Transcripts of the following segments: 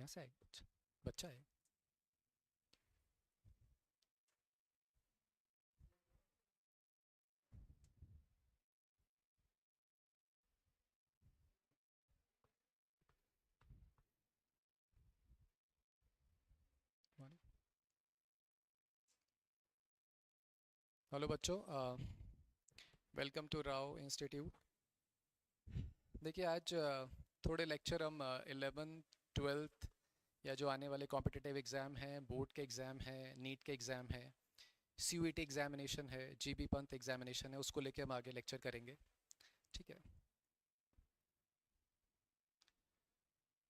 कहाँ से आएगा बच्चा है। हेलो बच्चों, वेलकम टू राव इंस्टीट्यूट। देखिए आज थोड़े लेक्चर हम 11th 12th या जो आने वाले कॉम्पिटिटिव एग्ज़ाम हैं, बोर्ड के एग्ज़ाम हैं, नीट के एग्ज़ाम है, सीयूईटी एग्जामिनेशन है, जीबी पंत एग्जामिनेशन है, उसको लेके हम आगे लेक्चर करेंगे। ठीक है।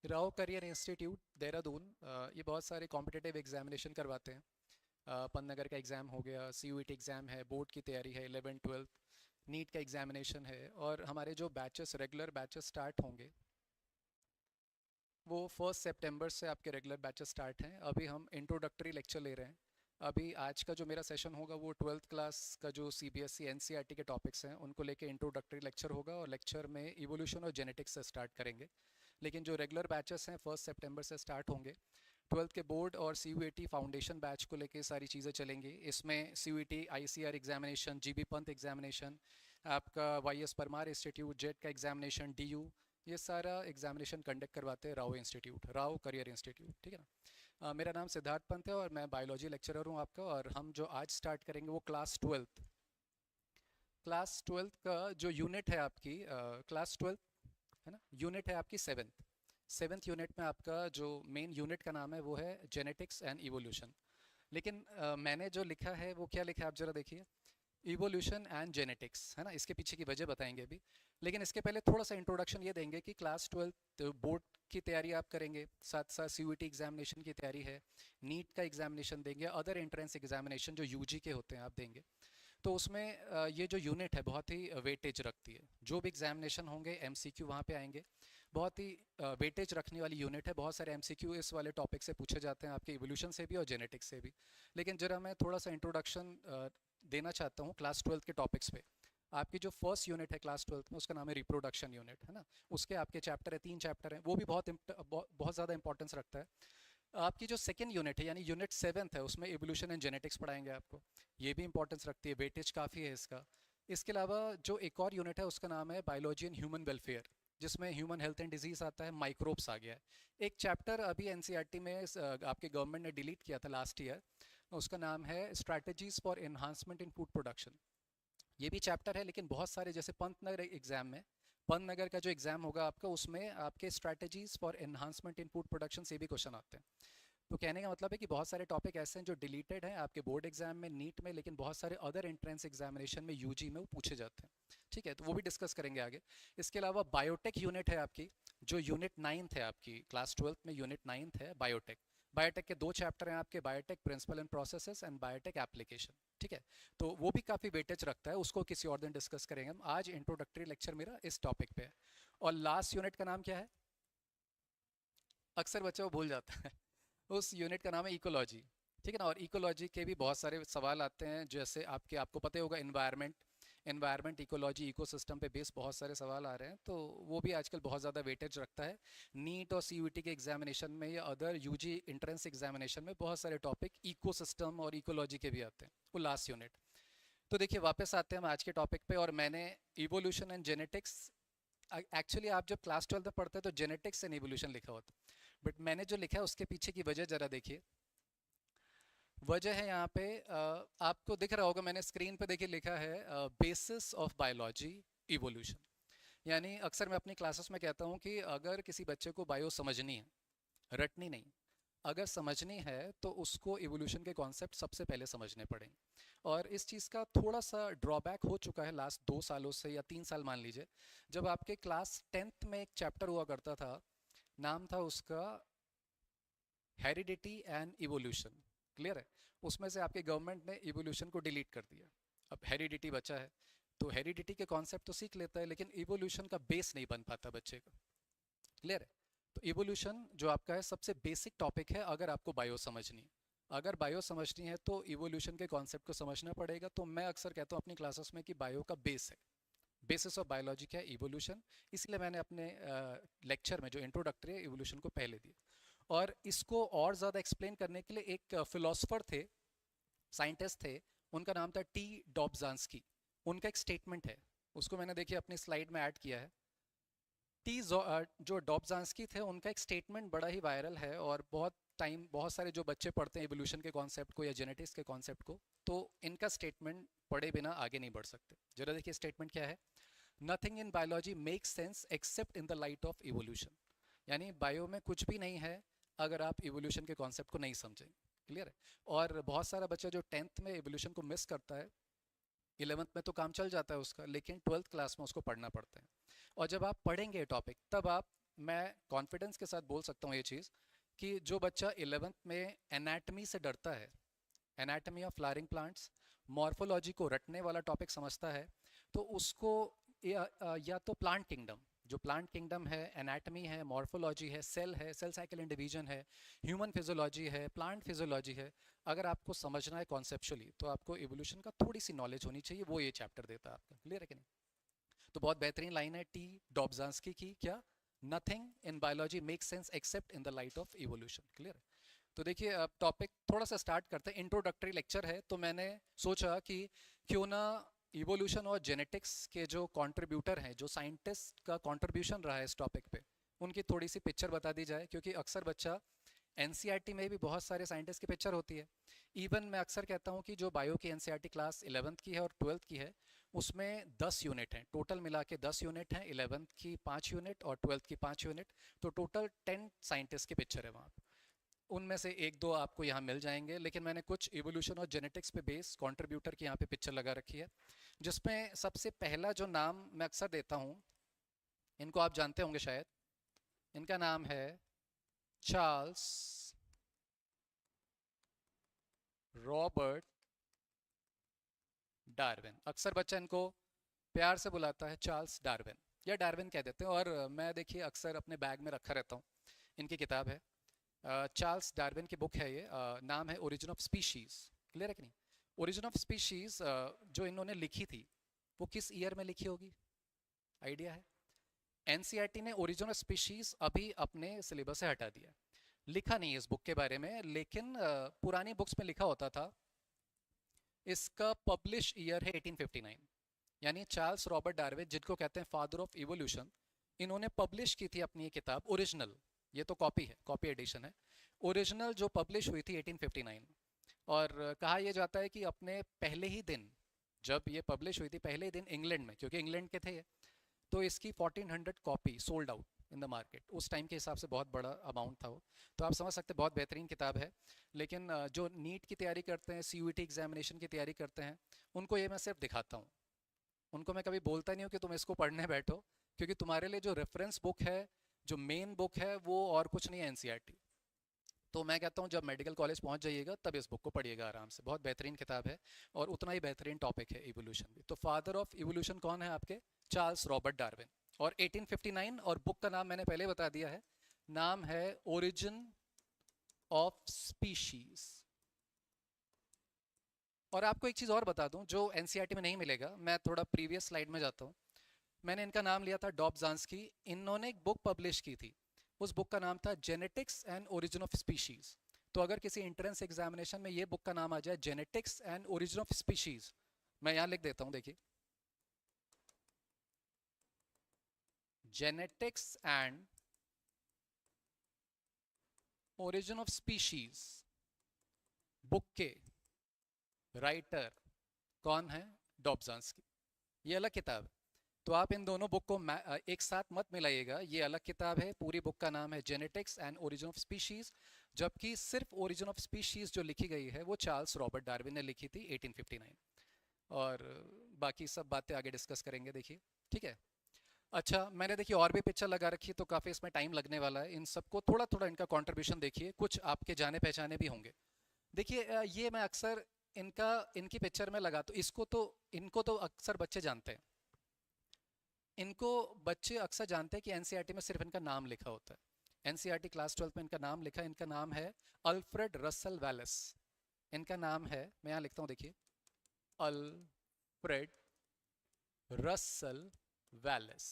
राव करियर इंस्टीट्यूट देहरादून ये बहुत सारे कॉम्पिटिटिव एग्जामिनेशन करवाते हैं। पन्नगर का एग्ज़ाम हो गया, सीयूईटी एग्ज़ाम है, बोर्ड की तैयारी है, 11th 12th नीट का एग्जामिनेशन है। और हमारे जो बैचेस रेगुलर बैचेस स्टार्ट होंगे वो 1 सितंबर से आपके रेगुलर बैचेस स्टार्ट हैं। अभी हम इंट्रोडक्टरी लेक्चर ले रहे हैं। अभी आज का जो मेरा सेशन होगा वो 12th क्लास का जो सीबीएसई एनसीईआरटी के टॉपिक्स हैं उनको लेके इंट्रोडक्टरी लेक्चर होगा, और लेक्चर में इवोल्यूशन और जेनेटिक्स से स्टार्ट करेंगे। लेकिन जो रेगुलर बैचेस हैं 1 सितंबर से स्टार्ट होंगे। 12th के बोर्ड और सीयूईटी फाउंडेशन बैच को लेके सारी चीज़ें चलेंगी। इसमें CUET ICR examination, GB Pant examination, आपका वाईएस परमार इंस्टीट्यूट जेट का एग्जामिनेशन, डीयू, ये सारा एग्जामिनेशन कंडक्ट करवाते हैं Rao institute, Rao career institute. ठीक है ना। मेरा नाम सिद्धार्थ पंत है और मैं बायोलॉजी लेक्चरर हूँ आपका। और हम जो आज स्टार्ट करेंगे वो क्लास ट्वेल्थ का जो यूनिट है आपकी, क्लास ट्वेल्थ है ना, यूनिट है आपकी सेवेंथ यूनिट में आपका जो मेन यूनिट का नाम है वो है जेनेटिक्स एंड इवोल्यूशन। लेकिन मैंने जो लिखा है वो क्या लिखा है आप जरा देखिए, इवोल्यूशन एंड जेनेटिक्स, है ना। इसके पीछे की वजह बताएंगे अभी। लेकिन इसके पहले थोड़ा सा इंट्रोडक्शन ये देंगे कि क्लास ट्वेल्थ बोर्ड की तैयारी आप करेंगे, साथ साथ सीयूईटी एग्जामिनेशन की तैयारी है, नीट का एग्जामिनेशन देंगे, अदर एंट्रेंस एग्जामिनेशन जो यूजी के होते हैं आप देंगे। तो उसमें ये जो यूनिट है बहुत ही वेटेज रखती है। जो भी एग्जामिनेशन होंगे एमसीक्यू वहाँ पे आएंगे। बहुत ही वेटेज रखने वाली यूनिट है। बहुत सारे एमसीक्यू इस वाले टॉपिक से पूछे जाते हैं, आपके इवोल्यूशन से भी और जेनेटिक्स से भी। लेकिन जरा मैं थोड़ा सा इंट्रोडक्शन देना चाहता हूँ क्लास ट्वेल्थ के टॉपिक्स पे। आपकी जो फर्स्ट यूनिट है क्लास ट्वेल्थ में उसका नाम है रिप्रोडक्शन यूनिट, है ना। उसके आपके चैप्टर है, 3 चैप्टर हैं, वो भी बहुत ज़्यादा इंपॉर्टेंस रखता है। आपकी जो सेकंड यूनिट है यानी यूनिट 7th है उसमें इवोल्यूशन एंड जेनेटिक्स पढ़ाएंगे आपको। ये भी इंपॉर्टेंस रखती है, वेटेज काफ़ी है इसका। इसके अलावा जो एक और यूनिट है उसका नाम है बायोलॉजी एंड ह्यूमन वेलफेयर, जिसमें ह्यूमन हेल्थ एंड डिजीज आता है, माइक्रोब्स आ गया है। एक चैप्टर अभी एनसीईआरटी में आपके गवर्नमेंट ने डिलीट किया था लास्ट ईयर, उसका नाम है strategies for enhancement in food production. ये भी चैप्टर है, लेकिन बहुत सारे जैसे पंतनगर एग्जाम में, पंतनगर का जो एग्जाम होगा आपका उसमें आपके strategies for enhancement in food production से भी क्वेश्चन आते हैं। तो कहने का मतलब है कि बहुत सारे टॉपिक ऐसे हैं जो डिलीटेड हैं आपके बोर्ड एग्जाम में, नीट में, लेकिन बहुत सारे अदर एंट्रेंस एग्जामिनेशन में, यूजी में वो पूछे जाते हैं। ठीक है, तो वो भी डिस्कस करेंगे आगे। इसके अलावा बायोटेक यूनिट है आपकी, जो यूनिट 9th है आपकी क्लास ट्वेल्थ में, यूनिट 9th है बायोटेक। बायोटेक के 2 चैप्टर हैं आपके, biotech principle and processes and biotech application. ठीक है, तो वो भी काफ़ी वेटेज रखता है, उसको किसी और दिन डिस्कस करेंगे हम। आज इंट्रोडक्टरी लेक्चर मेरा इस टॉपिक पे है। और लास्ट यूनिट का नाम क्या है, अक्सर बच्चा वो भूल जाता है। उस यूनिट का नाम है इकोलॉजी। ठीक है ना। और इकोलॉजी के भी बहुत सारे सवाल आते हैं, जैसे आपको पता ही होगा एनवायरनमेंट इकोलॉजी इकोसिस्टम पे बेस बहुत सारे सवाल आ रहे हैं, तो वो भी आजकल बहुत ज़्यादा वेटेज रखता है। नीट और सीयूईटी के एग्जामिनेशन में या अदर यूजी इंट्रेंस एग्जामिनेशन में बहुत सारे टॉपिक इकोसिस्टम और इकोलॉजी के भी आते हैं, वो लास्ट यूनिट। तो देखिए वापस आते हैं हम आज के टॉपिक पे। और मैंने इवोल्यूशन एंड जेनेटिक्स, एक्चुअली आप जब क्लास 12 में पढ़ते हैं तो जेनेटिक्स एंड इवोल्यूशन लिखा होता है, बट मैंने जो लिखा है उसके पीछे की वजह ज़रा देखिए। वजह है यहाँ पे, आपको दिख रहा होगा, मैंने स्क्रीन पे देखिए लिखा है बेसिस ऑफ बायोलॉजी इवोल्यूशन। यानी अक्सर मैं अपनी क्लासेस में कहता हूँ कि अगर किसी बच्चे को बायो समझनी है, रटनी नहीं, अगर समझनी है तो उसको इवोल्यूशन के कॉन्सेप्ट सबसे पहले समझने पड़ेंगे। और इस चीज़ का थोड़ा सा ड्रॉबैक हो चुका है लास्ट 2 सालों से या 3 साल मान लीजिए। जब आपके क्लास 10th में एक चैप्टर हुआ करता था, नाम था उसका हेरिडिटी एंड इवोल्यूशन। क्लियर है। उसमें से आपके गवर्नमेंट ने इवोल्यूशन को डिलीट कर दिया, अब हेरिडिटी बचा है। तो हेरिडिटी के कॉन्सेप्ट तो सीख लेता है, लेकिन इवोल्यूशन का बेस नहीं बन पाता बच्चे का। क्लियर है। तो इवोल्यूशन जो आपका है सबसे बेसिक टॉपिक है अगर आपको बायो समझनी है। अगर बायो समझनी है तो इवोल्यूशन के कॉन्सेप्ट को समझना पड़ेगा। तो मैं अक्सर कहता हूँ अपनी क्लासेस में कि बायो का बेस है, बेसिस ऑफ बायोलॉजी क्या है, इवोल्यूशन। इसलिए मैंने अपने लेक्चर में जो इंट्रोडक्टरी है इवोल्यूशन को पहले दिया। और इसको और ज़्यादा एक्सप्लेन करने के लिए एक फिलोसोफर थे, साइंटिस्ट थे, उनका नाम था टी डॉब्जांस्की। उनका एक स्टेटमेंट है, उसको मैंने देखिए अपनी स्लाइड में ऐड किया है। जो डॉब्जांस्की थे उनका एक स्टेटमेंट बड़ा ही वायरल है, और बहुत सारे जो बच्चे पढ़ते हैं इवोल्यूशन के कॉन्सेप्ट को या जेनेटिक्स के कॉन्सेप्ट को, तो इनका स्टेटमेंट पढ़े बिना आगे नहीं बढ़ सकते। जरा देखिए स्टेटमेंट क्या है। Nothing in biology makes sense accept in the light of evolution. यानी बायो में कुछ भी नहीं है अगर आप इवोल्यूशन के कॉन्सेप्ट को नहीं समझें। क्लियर है। और बहुत सारा बच्चा जो 10th में इवोल्यूशन को मिस करता है, 11th में तो काम चल जाता है उसका, लेकिन 12th क्लास में उसको पढ़ना पड़ता है। और जब आप पढ़ेंगे टॉपिक, तब मैं कॉन्फिडेंस के साथ बोल सकता हूँ ये चीज़, कि जो बच्चा 11th में एनाटमी से डरता है, anatomy of flowering plants, morphology को रटने वाला टॉपिक समझता है, तो उसको या तो प्लांट किंगडम, जो प्लांट किंगडम है, एनाटमी है, मॉर्फोलॉजी है, सेल साइकिल एंड डिवीजन है, ह्यूमन फिजियोलॉजी है, प्लांट फिजियोलॉजी है, अगर आपको समझना है कॉन्सेप्चुअली, तो आपको इवोल्यूशन का थोड़ी सी नॉलेज होनी चाहिए, वो ये चैप्टर देता है आपका। क्लियर है कि नहीं? तो बहुत बेहतरीन लाइन है टी डॉब्जांस्की की, क्या, nothing in biology makes sense accept in the light of evolution. Clear है। तो देखिए अब टॉपिक थोड़ा सा स्टार्ट करते हैं। इंट्रोडक्टरी लेक्चर है, तो मैंने सोचा कि क्यों ना इवोल्यूशन और जेनेटिक्स के जो कंट्रीब्यूटर हैं, जो साइंटिस्ट का कंट्रीब्यूशन रहा है इस टॉपिक पे, उनकी थोड़ी सी पिक्चर बता दी जाए, क्योंकि अक्सर बच्चा एनसीईआरटी में भी बहुत सारे साइंटिस्ट की पिक्चर होती है। इवन मैं अक्सर कहता हूँ कि जो बायो की एनसीईआरटी क्लास 11th की है और 12th की है, उसमें 10 यूनिट हैं, टोटल मिला के 10 यूनिट हैं, 11th की 5 यूनिट और 12th की 5 यूनिट, तो टोटल 10 साइंटिस्ट की पिक्चर है वहाँ। उनमें से एक दो आपको यहाँ मिल जाएंगे, लेकिन मैंने कुछ इवोल्यूशन और जेनेटिक्स पे बेस कंट्रीब्यूटर की यहाँ पे पिक्चर लगा रखी है, जिसमें सबसे पहला जो नाम मैं अक्सर देता हूँ, इनको आप जानते होंगे शायद, इनका नाम है चार्ल्स रॉबर्ट डार्विन। अक्सर बच्चा इनको प्यार से बुलाता है चार्ल्स डार्विन, या डार्विन कह देते हैं। और मैं देखिए अक्सर अपने बैग में रखा रहता हूँ, इनकी किताब है, चार्ल्स डार्विन की बुक है ये, नाम है ओरिजिन ऑफ स्पीशीज़। क्लियर है कि नहीं? ओरिजिन ऑफ स्पीशीज़ जो इन्होंने लिखी थी, वो किस ईयर में लिखी होगी, आइडिया है? एनसीईआरटी ने ओरिजिन ऑफ स्पीशीज़ अभी अपने सिलेबस से हटा दिया, लिखा नहीं है इस बुक के बारे में, लेकिन पुरानी बुक्स में लिखा होता था। इसका पब्लिश ईयर है 1859, यानी चार्ल्स रॉबर्ट डार्विन, जिनको कहते हैं फादर ऑफ इवोल्यूशन, इन्होंने पब्लिश की थी अपनी ये किताब ओरिजिनल। ये तो कॉपी है, कॉपी एडिशन है। ओरिजिनल जो पब्लिश हुई थी 1859, और कहा यह जाता है कि अपने पहले ही दिन, जब ये पब्लिश हुई थी, पहले ही दिन इंग्लैंड में, क्योंकि इंग्लैंड के थे ये, तो इसकी 1400 copy sold out in the market. उस टाइम के हिसाब से बहुत बड़ा अमाउंट था वो, तो आप समझ सकते हैं बहुत बेहतरीन किताब है। लेकिन जो नीट की तैयारी करते हैं, सीयूईटी एग्जामिनेशन की तैयारी करते हैं, उनको ये मैं सिर्फ दिखाता हूँ, उनको मैं कभी बोलता नहीं हूँ कि तुम इसको पढ़ने बैठो, क्योंकि तुम्हारे लिए जो रेफरेंस बुक है, जो मेन बुक है, वो और कुछ नहीं है, एनसीईआरटी। तो मैं कहता हूँ जब मेडिकल कॉलेज पहुँच जाइएगा तब इस बुक को पढ़िएगा आराम से, बहुत बेहतरीन किताब है, और उतना ही बेहतरीन टॉपिक है इवोल्यूशन भी। तो फादर ऑफ इवोल्यूशन कौन है आपके? चार्ल्स रॉबर्ट डार्विन, और 1859, और बुक का नाम मैंने पहले बता दिया है, नाम है ओरिजिन ऑफ स्पीशीज। और आपको एक चीज़ और बता दूं जो एनसीईआरटी में नहीं मिलेगा, मैं थोड़ा प्रीवियस स्लाइड में जाता हूँ। मैंने इनका नाम लिया था डॉब्जांस्की, इन्होंने एक बुक पब्लिश की थी, उस बुक का नाम था genetics and origin of species. तो अगर किसी एंट्रेंस एग्जामिनेशन में ये बुक का नाम आ जाए, genetics and origin of species, मैं यहाँ लिख देता हूँ, देखिए, genetics and origin of species book के राइटर कौन है? डॉब्जांस्की। ये अलग किताब है, तो आप इन दोनों बुक को एक साथ मत मिलाइएगा, ये अलग किताब है। पूरी बुक का नाम है genetics and origin of species, जबकि सिर्फ ओरिजिन ऑफ स्पीशीज जो लिखी गई है वो चार्ल्स रॉबर्ट डार्विन ने लिखी थी 1859। और बाकी सब बातें आगे डिस्कस करेंगे, देखिए, ठीक है। अच्छा, मैंने देखिए और भी पिक्चर लगा रखी है, तो काफ़ी इसमें टाइम लगने वाला है। इन सबको थोड़ा थोड़ा इनका कंट्रीब्यूशन देखिए, कुछ आपके जाने पहचाने भी होंगे। देखिए ये मैं अक्सर इनकी पिक्चर में लगा, तो इनको तो अक्सर बच्चे जानते हैं, इनको बच्चे अक्सर जानते हैं कि एनसीईआरटी में सिर्फ इनका नाम लिखा होता है। एनसीईआरटी क्लास 12 में इनका नाम लिखा है, इनका नाम है अल्फ्रेड रसल वैलेस। इनका नाम है, मैं यहाँ लिखता हूँ, देखिए, Alfred Russell Wallace.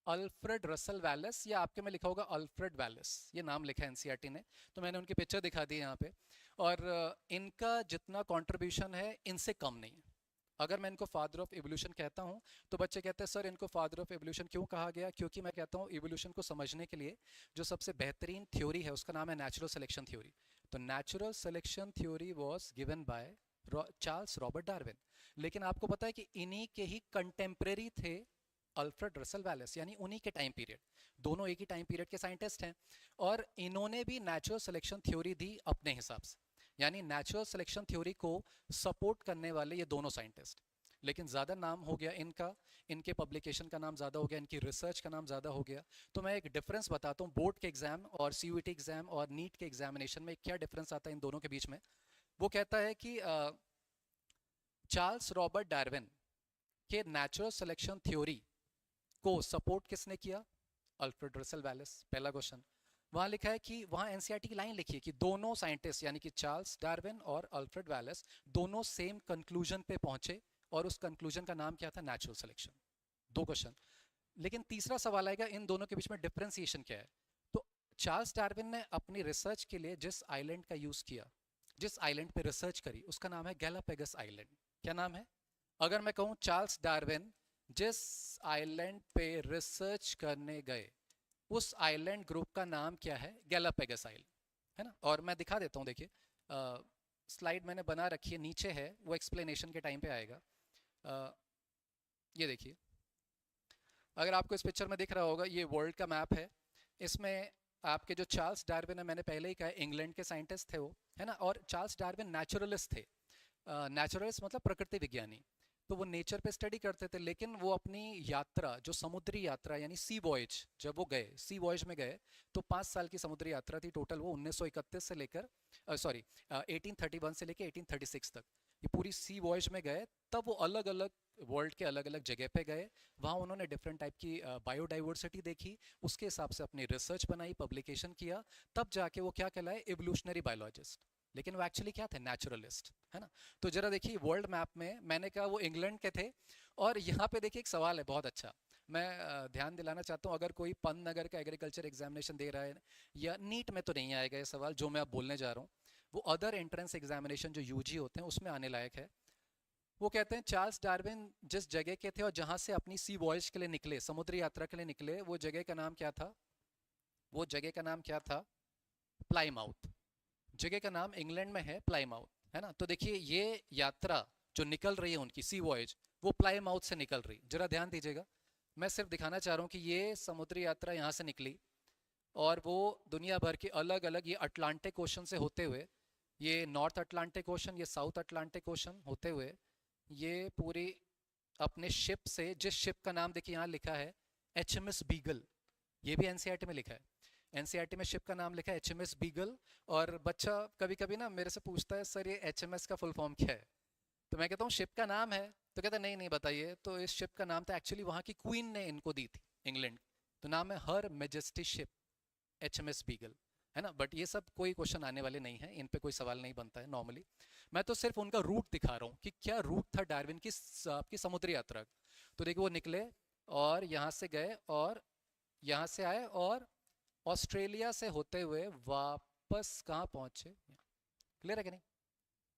Alfred Russell Wallace, या आपके में लिखा होगा अल्फ्रेड वैलेस, ये नाम लिखा है एनसीईआरटी ने। तो मैंने उनकी पिक्चर दिखा दी है यहाँ पे। और इनका जितना कंट्रीब्यूशन है इनसे कम नहीं है। अगर मैं इनको फादर ऑफ एवोल्यूशन कहता हूँ तो बच्चे कहते हैं सर इनको फादर ऑफ एवोल्यूशन क्यों कहा गया? क्योंकि मैं कहता हूँ एवोल्यूशन को समझने के लिए जो सबसे बेहतरीन थ्योरी है उसका नाम है नेचुरल सिलेक्शन थ्योरी। तो natural selection theory was given by Charles Robert Darwin. लेकिन आपको पता है कि इन्हीं के ही कंटेम्प्रेरी थे अल्फ्रेड रसल वैलेस, यानी उन्हीं के टाइम पीरियड, दोनों एक ही टाइम पीरियड के साइंटिस्ट हैं। और इन्होंने भी नेचुरल सिलेक्शन थ्योरी दी अपने हिसाब से, यानी नेचुरल सिलेक्शन थ्योरी को सपोर्ट करने वाले ये दोनों साइंटिस्ट। लेकिन ज़्यादा नाम हो गया इनका, इनके पब्लिकेशन का नाम ज़्यादा हो गया, इनकी रिसर्च का नाम ज़्यादा हो गया। तो मैं एक डिफरेंस बताता हूँ, बोर्ड के एग्जाम और सीयूईटी एग्जाम और नीट के एग्जामिनेशन में क्या डिफरेंस आता है इन दोनों के बीच में। वो कहता है कि चार्ल्स रॉबर्ट डार्विन के नेचुरल सिलेक्शन थ्योरी को सपोर्ट किसने किया? Alfred Russell Wallace. पहला क्वेश्चन। वहां लिखा है कि वहां एनसीईआरटी की लाइन लिखी है कि दोनों साइंटिस्ट यानी कि चार्ल्स डार्विन और अल्फ्रेड वैलेस दोनों सेम कंक्लूजन पे पहुंचे, और उस कंक्लूजन का नाम क्या था? Natural selection. दो क्वेश्चन। लेकिन तीसरा सवाल आएगा इन दोनों के बीच में डिफरेंशिएशन क्या है। तो चार्ल्स डार्विन ने अपनी रिसर्च के लिए जिस आइलैंड का यूज किया, जिस आइलैंड पे रिसर्च करी, उसका नाम है गैलापेगस आइलैंड। क्या नाम है? अगर मैं कहूं चार्ल्स डार्विन जिस आइलैंड पे रिसर्च करने गए, उस आइलैंड ग्रुप का नाम क्या है? गैलापेगस आइलैंड, है ना। और मैं दिखा देता हूँ, देखिए स्लाइड मैंने बना रखी है, नीचे है, वो एक्सप्लेनेशन के टाइम पे आएगा। ये देखिए, अगर आपको इस पिक्चर में दिख रहा होगा, ये वर्ल्ड का मैप है। इसमें आपके जो चार्ल्स डार्विन है, मैंने पहले ही कहा इंग्लैंड के साइंटिस्ट थे वो, है ना। और चार्ल्स डार्विन नेचुरलिस्ट थे। नेचुरलिस्ट मतलब प्रकृति विज्ञानी। तो वो नेचर पे स्टडी करते थे, लेकिन वो अपनी यात्रा, जो समुद्री यात्रा यानी सी वॉयज, जब वो गए सी वॉयज में गए, तो 5 साल की समुद्री यात्रा थी टोटल। वो 1931 से लेकर 1831 से लेकर 1836 तक ये पूरी सी वॉयज में गए। तब वो अलग अलग वर्ल्ड के अलग अलग जगह पे गए, वहाँ उन्होंने डिफरेंट टाइप की बायोडाइवर्सिटी देखी, उसके हिसाब से अपनी रिसर्च बनाई, पब्लिकेशन किया, तब जाके वो क्या कहलाए? Evolutionary biologist. लेकिन वो एक्चुअली क्या थे? नेचुरलिस्ट, है ना। तो जरा देखिए वर्ल्ड मैप में, मैंने कहा वो इंग्लैंड के थे। और यहाँ पे देखिए एक सवाल है बहुत अच्छा, मैं ध्यान दिलाना चाहता हूँ। अगर कोई पन नगर का एग्रीकल्चर एग्जामिनेशन दे रहा है, या नीट में तो नहीं आएगा ये सवाल जो मैं अब बोलने जा रहा हूँ, वो अदर एंट्रेंस एग्जामिनेशन जो यूजी होते हैं उसमें आने लायक है। वो कहते हैं चार्ल्स डार्विन जिस जगह के थे और जहाँ से अपनी सी वॉयज के लिए निकले, समुद्री यात्रा के लिए निकले, वो जगह का नाम क्या था? वो जगह का नाम क्या था? प्लाईमाउथ। जगह का नाम इंग्लैंड में है प्लाईमाउथ, है ना। तो देखिए ये यात्रा जो निकल रही है उनकी सी वॉयज, वो प्लाईमाउथ से निकल रही, जरा ध्यान दीजिएगा। मैं सिर्फ दिखाना चाह रहा हूँ कि ये समुद्री यात्रा यहाँ से निकली, और वो दुनिया भर के अलग अलग, ये अटलांटिक ओशन से होते हुए, ये नॉर्थ अटलांटिक ओशन, ये साउथ अटलांटिक ओशन होते हुए, ये पूरी अपने शिप से, जिस शिप का नाम देखिए यहाँ लिखा है HMS बीगल, ये भी एनसीईआरटी में लिखा है। एनसीईआरटी में शिप का नाम लिखा है HMS बीगल। और बच्चा कभी कभी ना मेरे से पूछता है सर ये HMS का फुल फॉर्म क्या है? तो मैं कहता हूँ शिप का नाम है। तो कहता है नहीं नहीं बताइए। तो इस शिप का नाम था, एक्चुअली वहाँ की क्वीन ने इनको दी थी, इंग्लैंड। तो नाम है हर मेजेस्टी शिप HMS बीगल, है ना। बट ये सब कोई क्वेश्चन आने वाले नहीं है, इन पे कोई सवाल नहीं बनता है नॉर्मली। मैं तो सिर्फ उनका रूट दिखा रहा हूँ कि क्या रूट था डार्विन की आपकी समुद्री यात्रा। तो देखिए वो निकले और यहाँ से गए और यहाँ से आए, और ऑस्ट्रेलिया से होते हुए वापस कहाँ पहुंचे? क्लियर है कि नहीं?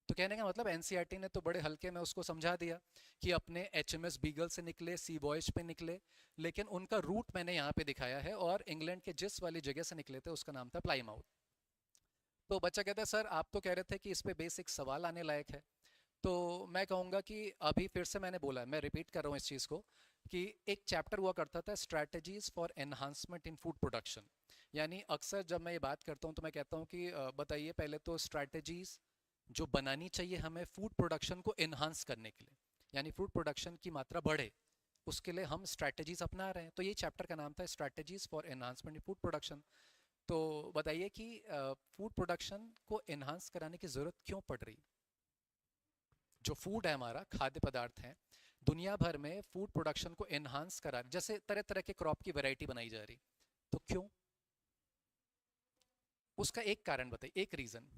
तो कहने का मतलब एनसीईआरटी ने तो बड़े हल्के में उसको समझा दिया कि अपने HMS बीगल से निकले, सी वॉयज पे निकले, लेकिन उनका रूट मैंने यहाँ पे दिखाया है, और इंग्लैंड के जिस वाली जगह से निकले थे उसका नाम था प्लाईमाउथ। तो बच्चा कहता है सर आप तो कह रहे थे कि इस पे बेसिक सवाल आने लायक है। तो मैं कहूँगा कि अभी फिर से मैंने बोला, मैं रिपीट कर रहा हूँ इस चीज़ को, कि एक चैप्टर हुआ करता था strategies for enhancement in food production. यानी अक्सर जब मैं ये बात करता हूँ तो मैं कहता हूँ कि बताइए पहले तो स्ट्रैटेजीज जो बनानी चाहिए हमें फूड प्रोडक्शन को एनहांस करने के लिए, यानी फूड प्रोडक्शन की मात्रा बढ़े, उसके लिए हम स्ट्रैटेजीज अपना रहे हैं। तो ये चैप्टर का नाम था strategies for enhancement in food production. तो बताइए कि फूड प्रोडक्शन को एनहांस कराने की ज़रूरत क्यों पड़ रही? जो फूड है हमारा, खाद्य पदार्थ हैं, दुनिया भर में फूड प्रोडक्शन को एनहांस करा, जैसे तरह तरह के क्रॉप की वैरायटी बनाई जा रही, तो क्यों? उसका एक कारण बताइए, एक रीजन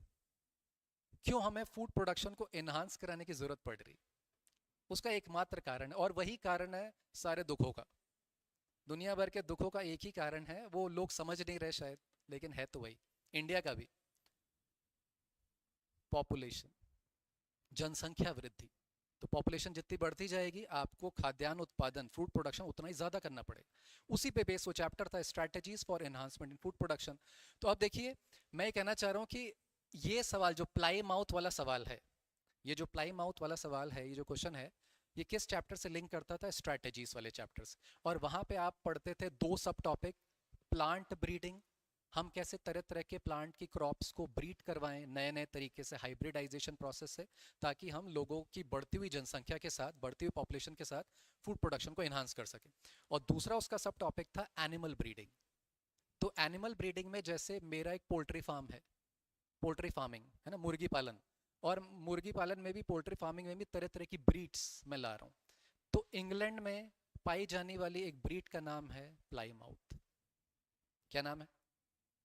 क्यों हमें फूड प्रोडक्शन को एनहांस कराने की जरूरत पड़ रही। उसका एकमात्र कारण है, और वही कारण है सारे दुखों का। दुनिया भर के दुखों का एक ही कारण है, वो लोग समझ नहीं रहे शायद, लेकिन है तो वही। इंडिया का भी पॉपुलेशन, जनसंख्या वृद्धि। तो पॉपुलेशन जितनी बढ़ती जाएगी, आपको खाद्यान्न उत्पादन, फूड प्रोडक्शन उतना ही ज़्यादा करना पड़ेगा। उसी पे बेस वो चैप्टर था, strategies for enhancement in food production. तो अब देखिए, मैं ये कहना चाह रहा हूँ कि ये सवाल जो प्लाई माउथ वाला सवाल है, ये जो प्लाई माउथ वाला सवाल है, ये जो क्वेश्चन है, ये किस चैप्टर से लिंक करता था? स्ट्रैटेजीज वाले चैप्टर से। और वहाँ पे आप पढ़ते थे दो सब टॉपिक, प्लांट ब्रीडिंग, हम कैसे तरह तरह के प्लांट की क्रॉप्स को ब्रीड करवाएं नए नए तरीके से, हाइब्रिडाइजेशन प्रोसेस से, ताकि हम लोगों की बढ़ती हुई जनसंख्या के साथ, बढ़ती हुई पॉपुलेशन के साथ फूड प्रोडक्शन को इन्हांस कर सकें। और दूसरा उसका सब टॉपिक था एनिमल ब्रीडिंग। तो एनिमल ब्रीडिंग में जैसे मेरा एक पोल्ट्री फार्म है, पोल्ट्री फार्मिंग है ना, मुर्गी पालन, और मुर्गी पालन में भी, पोल्ट्री फार्मिंग में भी तरह तरह की ब्रीड्स मैं ला रहा हूँ। तो इंग्लैंड में पाई जाने वाली एक ब्रीड का नाम है प्लाईमाउथ। क्या नाम है?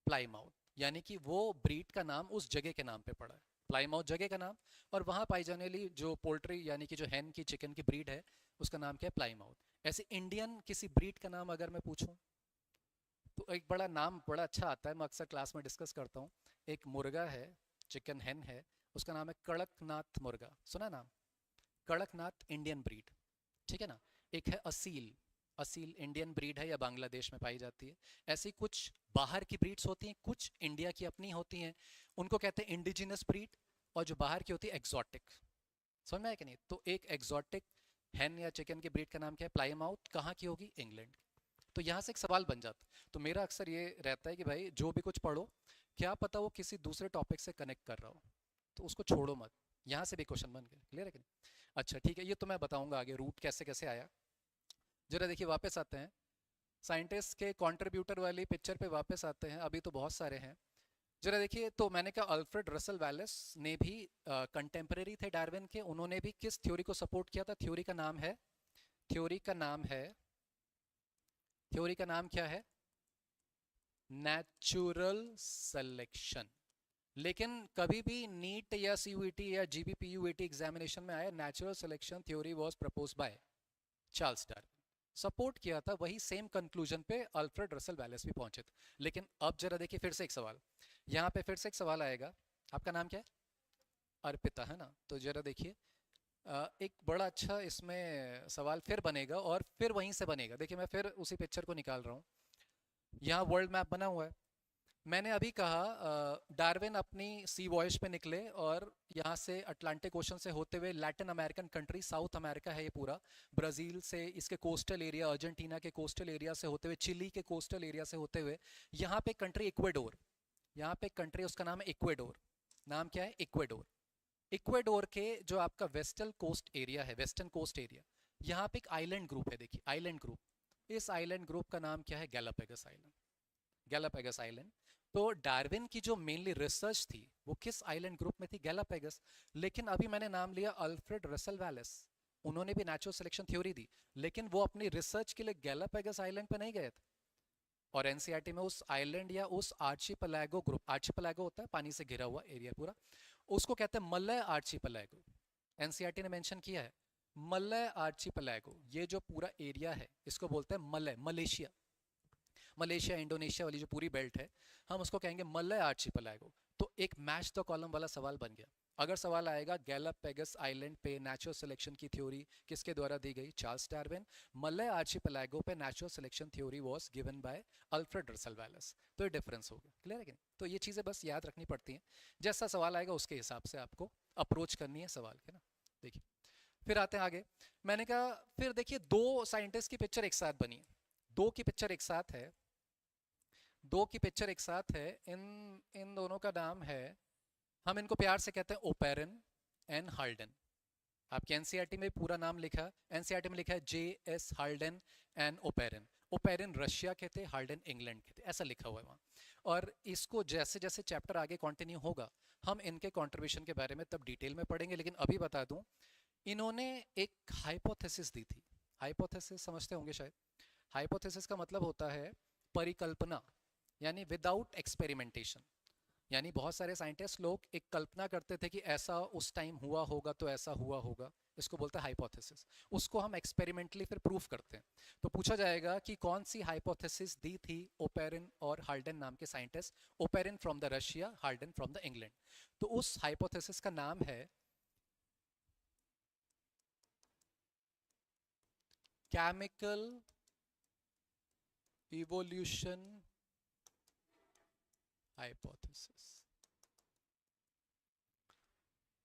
प्लाईमाउथ। यानी कि वो ब्रीड का नाम उस जगह के नाम पे पड़ा है, प्लाईमाउथ जगह का नाम। और वहाँ पाई जाने वाली जो पोल्ट्री यानी कि जो हैन की, चिकन की ब्रीड है, उसका नाम क्या है? प्लाईमाउथ। ऐसे इंडियन किसी ब्रीड का नाम अगर मैं पूछूं, तो एक बड़ा नाम बड़ा अच्छा आता है, मैं अक्सर क्लास में डिस्कस करता हूँ। एक मुर्गा है, चिकन हैन है, उसका नाम है कड़कनाथ मुर्गा, सुना नाम? कड़कनाथ इंडियन ब्रीड, ठीक है ना। एक है असील, असील इंडियन ब्रीड है या बांग्लादेश में पाई जाती है। ऐसी कुछ बाहर की ब्रीड्स होती हैं, कुछ इंडिया की अपनी होती हैं, उनको कहते हैं इंडिजिनस ब्रीड। और जो बाहर की होती है एग्जॉटिक। समझ में आया कि नहीं? तो एक एग्जॉटिक हैन या चिकन की ब्रीड का नाम क्या है? प्लाईमाउथ। कहाँ की होगी? इंग्लैंड की। तो यहाँ से एक सवाल बन जाता है। तो मेरा अक्सर ये रहता है कि भाई जो भी कुछ पढ़ो, क्या पता वो किसी दूसरे टॉपिक से कनेक्ट कर रहा हो, तो उसको छोड़ो मत। यहाँ से भी क्वेश्चन बन गया, क्लियर है कि नहीं? अच्छा ठीक है, ये तो मैं बताऊंगा आगे रूट कैसे कैसे आया। जरा देखिए, वापस आते हैं साइंटिस्ट के कंट्रीब्यूटर वाली पिक्चर पे, वापस आते हैं। अभी तो बहुत सारे हैं। जरा देखिए, तो मैंने कहा अल्फ्रेड रसल वैलेस ने भी कंटेम्परेरी थे डार्विन के, उन्होंने भी किस थ्योरी को सपोर्ट किया था? थ्योरी का नाम है, थ्योरी का नाम है, थ्योरी का नाम क्या है? Natural selection. लेकिन कभी भी नीट या सीयूईटी या जीबीपीयूईटी एग्जामिनेशन में आया, natural selection theory was proposed by Charles Darwin. Support किया था, वही सेम कंक्लूजन पे अल्फ्रेड रसल वैलेस भी पहुंचे थे। लेकिन अब जरा देखिए, फिर से एक सवाल, यहाँ पे फिर से एक सवाल आएगा। आपका नाम क्या है? अर्पिता, है ना? तो जरा देखिए, एक बड़ा अच्छा इसमें सवाल फिर बनेगा, और फिर वहीं से बनेगा। देखिए, मैं फिर उसी पिक्चर को निकाल रहा हूँ। यहाँ वर्ल्ड मैप बना हुआ है। मैंने अभी कहा डार्विन अपनी सी वॉयज पे निकले, और यहाँ से अटलांटिक ओशन से होते हुए Latin American country, south America है ये पूरा, ब्राज़ील से इसके कोस्टल एरिया, अर्जेंटीना के कोस्टल एरिया से होते हुए, चिली के कोस्टल एरिया से होते हुए, यहाँ पे कंट्री इक्वेडोर, यहाँ पे कंट्री उसका नाम है इक्वेडोर। नाम क्या है? इक्वेडोर। इक्वेडोर के जो आपका वेस्टर्न कोस्ट एरिया है, वेस्टर्न कोस्ट एरिया, यहाँ पे एक आइलैंड ग्रुप है। देखिए आइलैंड ग्रुप, इस आइलैंड ग्रुप का नाम क्या है? Galapagos island, Galapagos island. तो डार्विन की जो मेनली रिसर्च थी वो किस आइलैंड ग्रुप में थी? गैलापागोस। लेकिन अभी मैंने नाम लिया अल्फ्रेड रसल वैलेस, उन्होंने भी नेचुरल सिलेक्शन थ्योरी दी, लेकिन वो अपनी रिसर्च के लिए गैलापागोस आइलैंड पे नहीं गए थे। और एनसीईआरटी में उस आइलैंड या उस आर्चीपेलागो ग्रुप, आर्चीपेलागो होता है पानी से घिरा हुआ एरिया पूरा, उसको कहते हैं मलय आर्चीपेलागो। एनसीईआरटी ने मेंशन किया है मलय आर्चीपेलागो, ये जो पूरा एरिया है इसको बोलते हैं मलय, मलेशिया, मलेशिया इंडोनेशिया वाली जो पूरी बेल्ट है, हम उसको कहेंगे मलय आर्चीपेलागो। तो एक मैच द कॉलम वाला सवाल बन गया। अगर सवाल आएगा गैलापागोस आइलैंड पे नेचुरल सिलेक्शन की थ्योरी किसके द्वारा दी गई? Charles Darwin. मलय आर्चीपेलागो पे natural selection theory was given by Alfred Russell Wallace. तो ये डिफरेंस हो गया, क्लियर है कि नहीं? तो ये चीज़ें बस याद रखनी पड़ती हैं, जैसा सवाल आएगा उसके हिसाब से आपको अप्रोच करनी है सवाल के ना। देखिए, फिर आते हैं आगे। मैंने कहा फिर देखिए, दो साइंटिस्ट की पिक्चर एक साथ बनी है, दो की पिक्चर एक साथ है, दो की पिक्चर एक साथ है। इन इन दोनों का नाम है, हम इनको प्यार से कहते हैं ओपेरन एंड हाल्डन। आपके एनसीईआरटी में पूरा नाम लिखा, एनसीईआरटी में लिखा है J S Haldane and Oparin. Oparin Russia के थे, हाल्डन इंग्लैंड के थे, ऐसा लिखा हुआ है वहाँ। और इसको जैसे जैसे चैप्टर आगे कंटिन्यू होगा, हम इनके कंट्रीब्यूशन के बारे में तब डिटेल में पढ़ेंगे। लेकिन अभी बता दूं, इन्होंने एक हाइपोथेसिस दी थी। हाइपोथेसिस समझते होंगे शायद। हाइपोथेसिस का मतलब होता है परिकल्पना, यानी विदाउट एक्सपेरिमेंटेशन। यानी बहुत सारे साइंटिस्ट लोग एक कल्पना करते थे कि ऐसा उस टाइम हुआ होगा तो ऐसा हुआ होगा, इसको बोलते हैं हाइपोथेसिस। उसको हम एक्सपेरिमेंटली फिर प्रूफ करते हैं। तो पूछा जाएगा कि कौन सी हाइपोथेसिस दी थी ओपेरिन और हाल्डन नाम के scientist, Oparin from the Russia, Haldane from the England. तो उस हाइपोथेसिस का नाम है केमिकल इवोल्यूशन हाइपोथेसिस।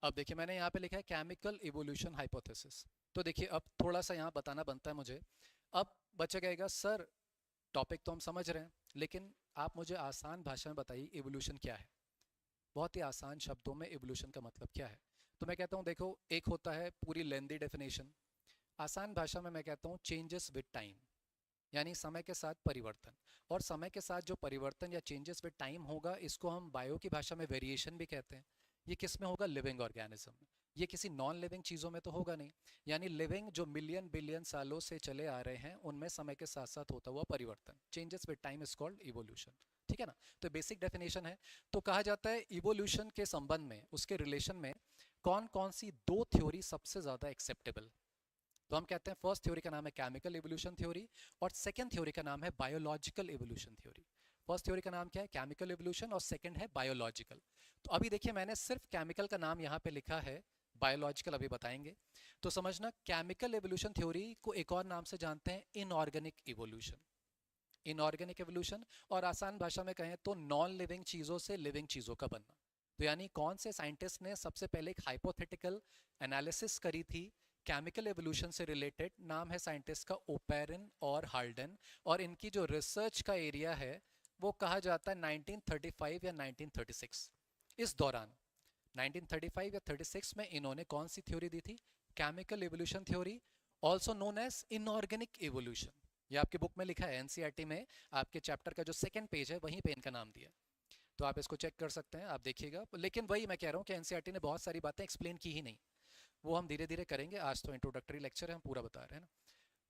अब देखिए मैंने यहाँ पे लिखा है केमिकल इवोल्यूशन हाइपोथेसिस। तो देखिए अब थोड़ा सा यहाँ बताना बनता है मुझे। अब बच्चा कहेगा सर टॉपिक तो हम समझ रहे हैं, लेकिन आप मुझे आसान भाषा में बताइए इवोल्यूशन क्या है। बहुत ही आसान शब्दों में इवोल्यूशन का मतलब क्या है। तो मैं कहता हूँ देखो, एक होता है पूरी लेंदी डेफिनेशन। आसान भाषा में मैं कहता हूँ चेंजेस विद टाइम, यानी समय के साथ परिवर्तन। और समय के साथ जो परिवर्तन या चेंजेस विद टाइम होगा, इसको हम बायो की भाषा में वेरिएशन भी कहते हैं। ये किस में होगा? लिविंग ऑर्गेनिज्म में। ये किसी नॉन लिविंग चीज़ों में तो होगा नहीं। यानी लिविंग जो मिलियन बिलियन सालों से चले आ रहे हैं, उनमें समय के साथ साथ होता हुआ परिवर्तन, changes with time is called evolution. ठीक है ना? तो बेसिक डेफिनेशन है। तो कहा जाता है इवोल्यूशन के संबंध में, उसके रिलेशन में कौन कौन सी दो थ्योरी सबसे ज़्यादा एक्सेप्टेबल। तो हम कहते हैं फर्स्ट थ्योरी का नाम है केमिकल इवोल्यूशन थ्योरी, और सेकंड थ्योरी का नाम है biological evolution theory. First theory का नाम क्या है? केमिकल इवोल्यूशन, और सेकंड है बायोलॉजिकल। तो अभी देखिए मैंने सिर्फ केमिकल का नाम यहाँ पे लिखा है, बायोलॉजिकल अभी बताएंगे। तो समझना, केमिकल इवोल्यूशन थ्योरी को एक और नाम से जानते हैं इनऑर्गेनिक इवोल्यूशन। इनऑर्गेनिक इवोल्यूशन, और आसान भाषा में कहें तो नॉन लिविंग चीज़ों से लिविंग चीज़ों का बनना। तो यानी कौन से साइंटिस्ट ने सबसे पहले एक हाइपोथेटिकल एनालिसिस करी थी केमिकल एवोल्यूशन से रिलेटेड, नाम है साइंटिस्ट का ओपेरिन और हाल्डन। और इनकी जो रिसर्च का एरिया है वो कहा जाता है 1935 या 1936। इस दौरान 1935 या 36 में इन्होंने कौन सी थ्योरी दी थी? Chemical evolution theory, also known as inorganic evolution. ये आपकी बुक में लिखा है, एनसीईआरटी में आपके चैप्टर का जो सेकंड पेज है वहीं पे इनका नाम दिया है। तो आप इसको चेक कर सकते हैं, आप देखिएगा। लेकिन वही मैं कह रहा हूँ कि एनसीईआरटी ने बहुत सारी बातें एक्सप्लेन की ही नहीं, वो हम धीरे धीरे करेंगे। आज तो इंट्रोडक्टरी लेक्चर है, हम पूरा बता रहे हैं ना।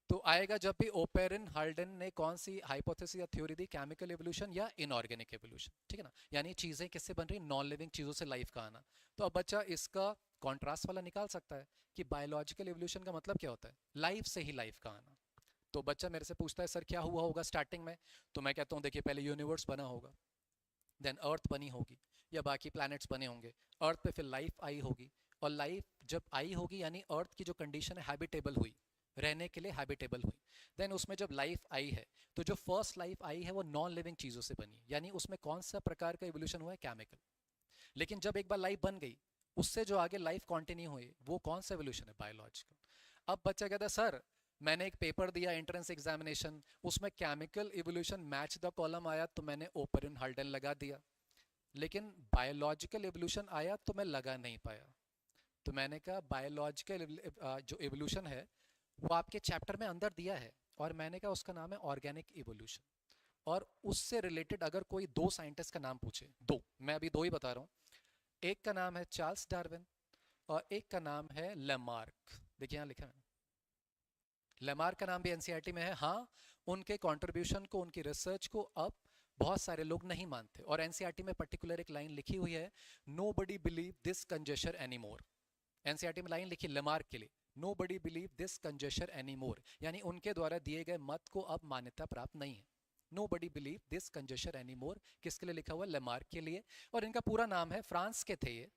तो आएगा जब भी ओपेरिन हाल्डन ने कौन सी हाइपोथेसिस या थ्योरी दी, केमिकल एवोल्यूशन या इनऑर्गेनिक एवोल्यूशन। ठीक है ना? यानी चीजें किससे बन रही? नॉन लिविंग चीजों से लाइफ का आना। तो अब बच्चा इसका कॉन्ट्रास्ट वाला निकाल सकता है कि बायोलॉजिकल एवोल्यूशन का मतलब क्या होता है? लाइफ से ही लाइफ का आना। तो बच्चा मेरे से पूछता है सर क्या हुआ होगा स्टार्टिंग में। तो मैं कहता हूँ देखिए पहले यूनिवर्स बना होगा, देन अर्थ बनी होगी या बाकी प्लैनेट्स बने होंगे, अर्थ पे फिर लाइफ आई होगी, और लाइफ जब आई होगी यानी अर्थ की जो कंडीशन है हैबिटेबल हुई, रहने के लिए हैबिटेबल हुई। देन उसमें जब लाइफ आई है, तो जो फर्स्ट लाइफ आई है वो नॉन लिविंग चीज़ों से बनी, यानी उसमें कौन सा प्रकार का इवोल्यूशन हुआ है? केमिकल। लेकिन जब एक बार लाइफ बन गई, उससे जो आगे लाइफ कंटिन्यू हुई, वो कौन सा इवोल्यूशन है? बायोलॉजिकल। अब बच्चा कहता है सर मैंने एक पेपर दिया एंट्रेंस एग्जामिनेशन, उसमें chemical evolution match the column आया तो मैंने ओपेरिन हाल्डन लगा दिया, लेकिन बायोलॉजिकल एवोल्यूशन आया तो मैं लगा नहीं पाया। तो मैंने कहा बायोलॉजिकल जो एवोल्यूशन है वो आपके चैप्टर में अंदर दिया है, और मैंने कहा उसका नाम है ऑर्गेनिक इवोल्यूशन। और उससे रिलेटेड अगर कोई दो साइंटिस्ट का नाम पूछे, दो, मैं अभी दो ही बता रहा हूँ, एक का नाम है चार्ल्स डार्विन और एक का नाम है लेमार्क। देखिए यहाँ लिखा है, लेमार्क का नाम भी एनसीईआरटी में है। हाँ, उनके कंट्रीब्यूशन को, उनकी रिसर्च को अब बहुत सारे लोग नहीं मानते, और एनसीईआरटी में पर्टिकुलर एक लाइन लिखी हुई है, nobody believe this conjecture any more. NCERT में लाइन लिखी लेमार्क के लिए, nobody believe this conjecture any more, यानी उनके द्वारा दिए गए मत को अब मान्यता प्राप्त नहीं है। Nobody believe this conjecture any more किसके लिए लिखा हुआ? लेमार्क के लिए। और इनका पूरा नाम है, फ्रांस के थे ये।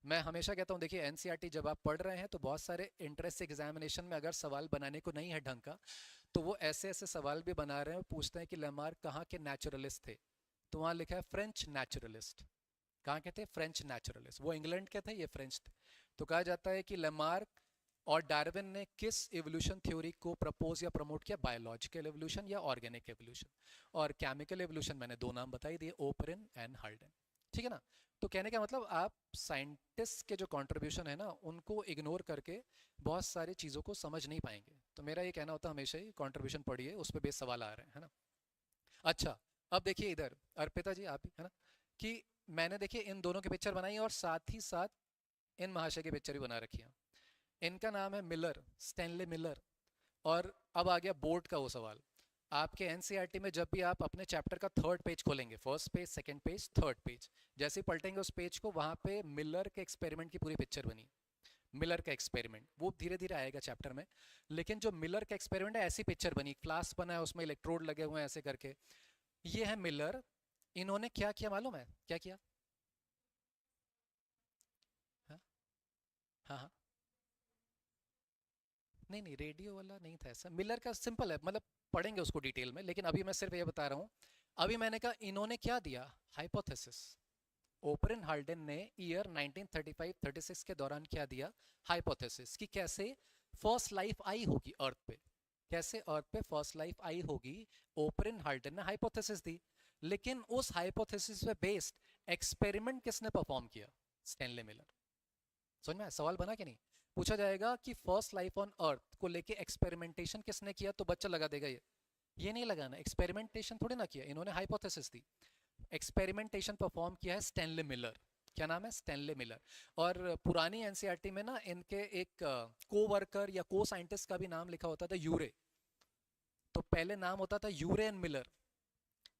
मैं हमेशा कहता हूँ देखिए एनसीईआरटी जब आप पढ़ रहे हैं तो बहुत सारे इंट्रेंस एग्जामिनेशन में अगर सवाल बनाने को नहीं है ढंग का, तो वो ऐसे ऐसे सवाल भी बना रहे हैं, पूछते हैं कि लेमार्क कहाँ के नेचुरलिस्ट थे। तो वहाँ लिखा है फ्रेंच नेचुरलिस्ट। कहाँ के थे? French naturalist. वो इंग्लैंड के थे, ये फ्रेंच थे। तो कहा जाता है कि लेमार्क और डार्विन ने किस एवोल्यूशन थ्योरी को प्रपोज या प्रमोट किया? बायोलॉजिकल एवोल्यूशन या ऑर्गेनिक एवोल्यूशन। और केमिकल एवोल्यूशन मैंने दो नाम बताई दिए, ओपेरिन एंड हाल्डन। ठीक है ना? तो कहने का मतलब आप साइंटिस्ट के जो कंट्रीब्यूशन है ना, उनको इग्नोर करके बहुत सारी चीज़ों को समझ नहीं पाएंगे। तो मेरा ये कहना होता है हमेशा ही कंट्रीब्यूशन पढ़िए, उस पर बेस सवाल आ रहे हैं, है ना। अच्छा, अब देखिए इधर अर्पिता जी आप, है ना, कि मैंने देखिए इन दोनों की पिक्चर बनाई और साथ ही साथ इन महाशय की पिक्चर भी बना रखी है। इनका नाम है मिलर, स्टैनले मिलर। और अब आ गया बोर्ड का वो सवाल। आपके एनसीईआरटी में जब भी आप अपने चैप्टर का थर्ड पेज खोलेंगे, first page, second page, third page, जैसे ही पलटेंगे उस पेज को, वहां पे मिलर के एक्सपेरिमेंट की पूरी पिक्चर बनी। मिलर का एक्सपेरिमेंट, वो धीरे धीरे आएगा चैप्टर में। लेकिन जो मिलर का एक्सपेरिमेंट है, ऐसी पिक्चर बनी, फ्लास्क बना है, उसमें इलेक्ट्रोड लगे हुए हैं ऐसे करके, ये है मिलर। इन्होंने क्या किया मालूम है, क्या किया? हाँ हाँ हाँ। नहीं नहीं, रेडियो वाला नहीं था ऐसा, मिलर का सिंपल है, मतलब पढ़ेंगे उसको डिटेल में, लेकिन अभी मैं सिर्फ ये बता रहा हूँ। अभी मैंने कहा इन्होंने क्या दिया, हाइपोथेसिस। ओपरेन हाल्डेन ने ईयर 1935-36 के दौरान क्या दिया, हाइपोथेसिस, कि कैसे फर्स्ट लाइफ आई होगी अर्थ पे, कैसे अर्थ पे फर्स्ट लाइफ आई होगी। ओपरेन हाल्डेन ने हाइपोथेसिस दी, लेकिन उस हाइपोथेसिस पे बेस्ड एक्सपेरिमेंट किसने परफॉर्म किया, स्टैनले मिलर। समझ में आया? सवाल बना कि नहीं? पूछा जाएगा कि फर्स्ट लाइफ ऑन अर्थ को लेके एक्सपेरिमेंटेशन किसने किया, तो बच्चा लगा देगा ये नहीं लगाना, एक्सपेरिमेंटेशन थोड़ी ना किया इन्होंने, हाइपोथेसिस दी। एक्सपेरिमेंटेशन परफॉर्म किया है स्टैनले मिलर। क्या नाम है, स्टैनले मिलर। और पुरानी एनसीईआरटी में ना इनके एक को वर्कर या को साइंटिस्ट का भी नाम लिखा होता था, यूरे। तो पहले नाम होता था Urey and Miller,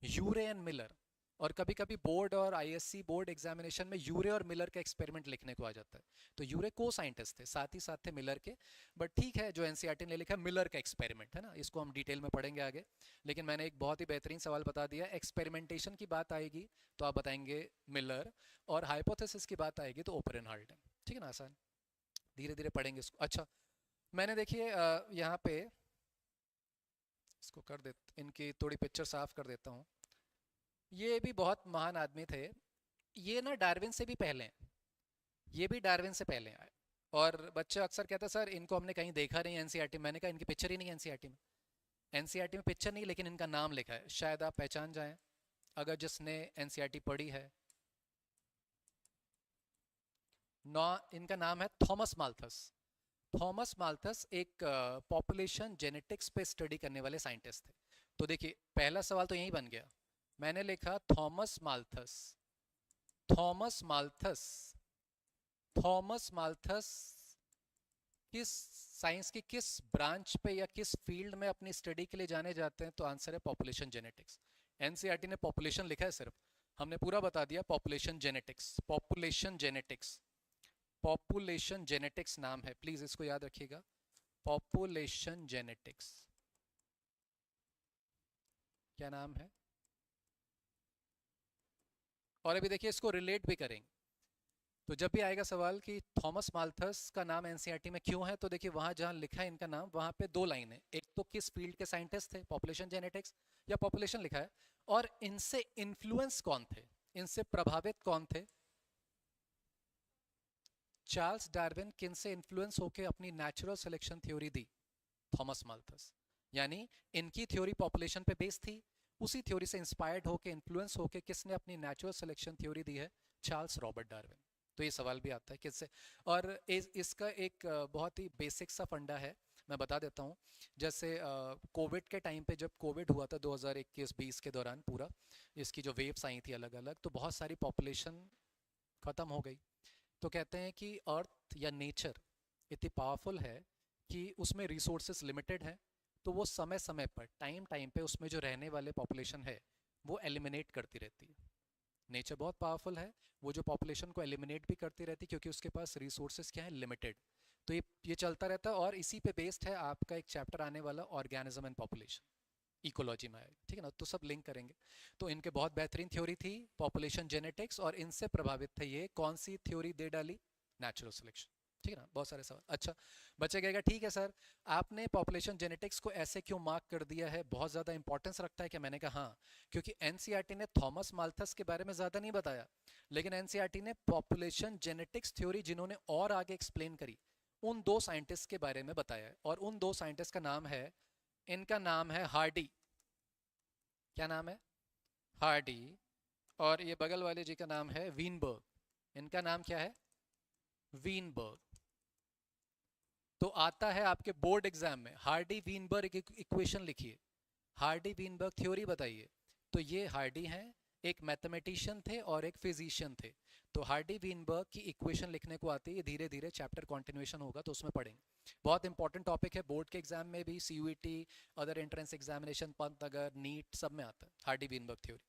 Urey and Miller. और कभी कभी बोर्ड और आईएससी बोर्ड एग्जामिनेशन में यूरे और मिलर का एक्सपेरिमेंट लिखने को आ जाता है। तो यूरे को साइंटिस्ट थे, साथ ही साथ थे मिलर के। बट ठीक है, जो एनसीईआरटी ने लिखा मिलर का एक्सपेरिमेंट है ना, इसको हम डिटेल में पढ़ेंगे आगे। लेकिन मैंने एक बहुत ही बेहतरीन सवाल बता दिया, एक्सपेरिमेंटेशन की बात आएगी तो आप बताएंगे मिलर, और हाइपोथेसिस की बात आएगी तो ओपरेन हाल्डेन। ठीक है ना, आसान, धीरे धीरे पढ़ेंगे इसको। अच्छा, मैंने देखिए यहाँ पे इसको कर दे, इनकी थोड़ी पिक्चर साफ कर देता हूँ। ये भी बहुत महान आदमी थे, ये ना डार्विन से भी पहले हैं, ये भी डार्विन से पहले आए। और बच्चे अक्सर कहते हैं सर इनको हमने कहीं देखा नहीं एनसीईआरटी में। मैंने कहा इनकी पिक्चर ही नहीं एनसीईआरटी में, एनसीईआरटी में पिक्चर नहीं, लेकिन इनका नाम लिखा है, शायद आप पहचान जाएं अगर जिसने एनसीईआरटी पढ़ी है। नौ, इनका नाम है थॉमस माल्थस। थॉमस माल्थस एक पॉपुलेशन जेनेटिक्स पे स्टडी करने वाले साइंटिस्ट थे। तो देखिए पहला सवाल तो यही बन गया, मैंने लिखा Thomas Malthus, Thomas Malthus, Thomas Malthus किस साइंस की किस ब्रांच पे या किस फील्ड में अपनी स्टडी के लिए जाने जाते हैं, तो आंसर है पॉपुलेशन जेनेटिक्स। एनसीईआरटी ने पॉपुलेशन लिखा है सिर्फ, हमने पूरा बता दिया population genetics, population genetics, population genetics नाम है, प्लीज इसको याद रखिएगा, पॉपुलेशन जेनेटिक्स। क्या नाम है? और अभी देखिए इसको रिलेट भी करेंगे, तो जब भी आएगा सवाल कि थॉमस माल्थस का नाम एनसीईआरटी में क्यों है, तो देखिए वहां जहां लिखा है इनका नाम, वहां पे दो लाइन है, एक तो किस फील्ड के साइंटिस्ट थे, पॉपुलेशन जेनेटिक्स या पॉपुलेशन लिखा है, और इनसे इन्फ्लुएंस कौन थे, इनसे प्रभावित कौन थे। चार्ल्स डार्विन किन से इन्फ्लुएंस होकर अपनी नेचुरल सिलेक्शन थ्योरी दी, थॉमस माल्थस। यानी इनकी थ्योरी पॉपुलेशन पे बेस्ड थी, उसी थ्योरी से इंस्पायर्ड होकर इन्फ्लुएंस होकर किसने अपनी नेचुरल सिलेक्शन थ्योरी दी है, चार्ल्स रॉबर्ट डार्विन। तो ये सवाल भी आता है किससे। और इसका एक बहुत ही बेसिक सा फंडा है, मैं बता देता हूँ। जैसे कोविड के टाइम पे जब कोविड हुआ था 2021-20 के दौरान, पूरा इसकी जो वेव्स आई थी अलग अलग, तो बहुत सारी पॉपुलेशन ख़त्म हो गई। तो कहते हैं कि अर्थ या नेचर इतनी पावरफुल है कि उसमें रिसोर्सेस लिमिटेड है, तो वो समय समय पर टाइम टाइम पे उसमें जो रहने वाले पॉपुलेशन है वो एलिमिनेट करती रहती है। नेचर बहुत पावरफुल है, वो जो पॉपुलेशन को एलिमिनेट भी करती रहती है, क्योंकि उसके पास रिसोर्सेज क्या है, लिमिटेड। तो ये चलता रहता है, और इसी पे बेस्ड है आपका एक चैप्टर आने वाला, ऑर्गेनिज्म एंड पॉपुलेशन, इकोलॉजी में आएगा। ठीक है ना, तो सब लिंक करेंगे। तो इनके बहुत बेहतरीन थ्योरी थी पॉपुलेशन जेनेटिक्स, और इनसे प्रभावित थे ये, कौन सी थ्योरी दे डाली, नेचुरल सिलेक्शन। ठीक है ना, बहुत सारे सवाल। अच्छा, बच्चे कहेगा ठीक है सर आपने पॉपुलेशन जेनेटिक्स को ऐसे क्यों मार्क कर दिया है, बहुत ज़्यादा इंपॉर्टेंस रखता है क्या? मैंने कहा हाँ, क्योंकि एनसीईआरटी ने थॉमस माल्थस के बारे में ज़्यादा नहीं बताया, लेकिन एनसीईआरटी ने पॉपुलेशन जेनेटिक्स थ्योरी जिन्होंने और आगे एक्सप्लेन करी, उन दो साइंटिस्ट के बारे में बताया है। और उन दो साइंटिस्ट का नाम है, इनका नाम है हार्डी। क्या नाम है? हार्डी। और ये बगल वाले जी का नाम है वीनबर्ग। इनका नाम क्या है? वीनबर्ग। तो आता है आपके बोर्ड एग्जाम में, हार्डी वीनबर्ग इक्वेशन लिखिए, हार्डी वीनबर्ग थ्योरी बताइए। तो ये हार्डी हैं, एक मैथमेटिशियन थे और एक फिजिशियन थे। तो हार्डी वीनबर्ग की इक्वेशन लिखने को आती है, धीरे धीरे चैप्टर कंटिन्यूएशन होगा तो उसमें पढ़ेंगे। बहुत इंपॉर्टेंट टॉपिक है, बोर्ड के एग्जाम में भी, CUET, other entrance examination, Pant, अगर नीट, सब में आता है हार्डी वीनबर्ग थ्योरी।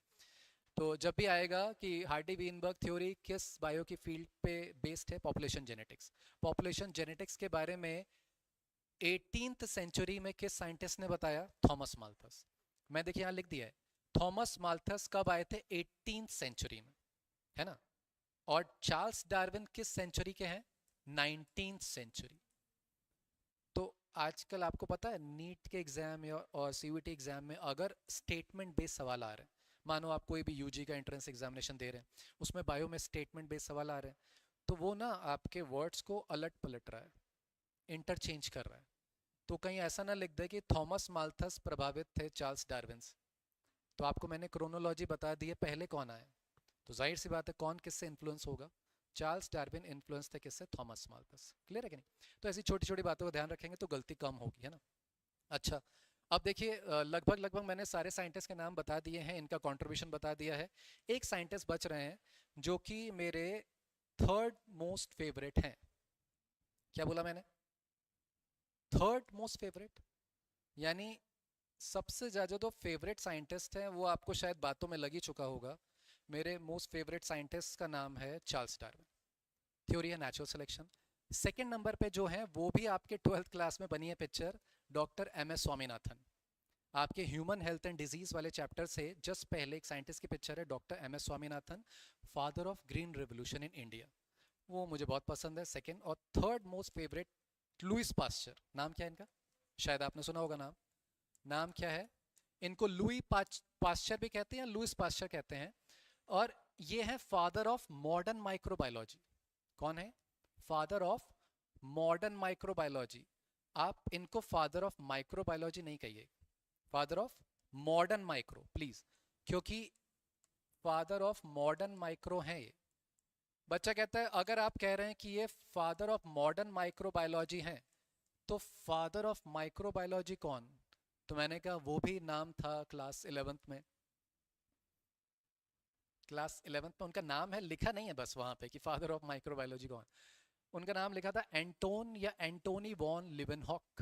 तो जब भी आएगा कि हार्डी वीनबर्ग थ्योरी किस बायो की फील्ड पे बेस्ड है, पॉपुलेशन जेनेटिक्स। पॉपुलेशन जेनेटिक्स के बारे में 18th सेंचुरी में किस साइंटिस्ट ने बताया? Thomas Malthus. मैं देखिए यहाँ लिख दिया है, थॉमस माल्थस कब आए थे? 18th सेंचुरी में, है ना। और चार्ल्स डार्विन किस सेंचुरी के हैं? 19th century. तो आजकल आपको पता है नीट के एग्जाम और सीयूईटी एग्जाम में अगर स्टेटमेंट बेस्ड सवाल आ रहे हैं, मानो आप कोई भी यूजी का एंट्रेंस एग्जामिनेशन दे रहे हैं, उसमें बायो में स्टेटमेंट बेस्ड सवाल आ रहे हैं, तो वो ना आपके वर्ड्स को अलट पलट रहा है, इंटरचेंज कर रहा है। तो कहीं ऐसा ना लिख दे कि थॉमस माल्थस प्रभावित थे चार्ल्स डार्विन से। तो आपको मैंने क्रोनोलॉजी बता दी है, पहले कौन आया, तो जाहिर सी बात है कौन किससे इन्फ्लुएंस होगा? चार्ल्स डार्विन इन्फ्लुएंस थे किससे? Thomas Malthus. क्लियर है कि नहीं? तो ऐसी छोटी छोटी बातों को ध्यान रखेंगे तो गलती कम होगी, है ना। अच्छा, अब देखिए लगभग लगभग मैंने सारे साइंटिस्ट के नाम बता दिए हैं, इनका कंट्रीब्यूशन बता दिया है। एक साइंटिस्ट बच रहे हैं जो कि मेरे थर्ड मोस्ट फेवरेट हैं। क्या बोला मैंने? थर्ड मोस्ट फेवरेट, यानी सबसे ज़्यादा जो फेवरेट साइंटिस्ट हैं वो आपको शायद बातों में लग ही चुका होगा। मेरे मोस्ट फेवरेट साइंटिस्ट का नाम है चार्ल्स डार्विन, थ्योरी है नेचुरल सिलेक्शन। सेकंड नंबर पे जो है वो भी आपके 12th क्लास में बनी है picture, doctor M S Swaminathan. आपके ह्यूमन हेल्थ एंड डिजीज वाले चैप्टर से जस्ट पहले एक साइंटिस्ट की पिक्चर है, doctor M S Swaminathan, father of green revolution in India. वो मुझे बहुत पसंद है। सेकंड और third most favourite, Louis Pasteur. नाम क्या है इनका? शायद आपने सुना होगा नाम। नाम क्या है? इनको लुई पास्चर भी कहते हैं या लुइस पास्चर कहते हैं। और ये है फादर ऑफ मॉडर्न माइक्रोबायोलॉजी। कौन है? Father of modern microbiology. आप इनको फादर ऑफ माइक्रोबायोलॉजी नहीं कहिए, father of modern micro please, क्योंकि फादर ऑफ मॉडर्न माइक्रो है ये। बच्चा कहता है अगर आप कह रहे हैं कि ये फादर ऑफ मॉडर्न माइक्रोबायोलॉजी है तो फादर ऑफ माइक्रोबायोलॉजी कौन? तो मैंने कहा वो भी नाम था क्लास 11th में। क्लास 11th में उनका नाम है, लिखा नहीं है बस वहां पे कि फादर ऑफ माइक्रोबायोलॉजी कौन। उनका नाम लिखा था एंटोन या एंटोनी वॉन लिवेनहॉक।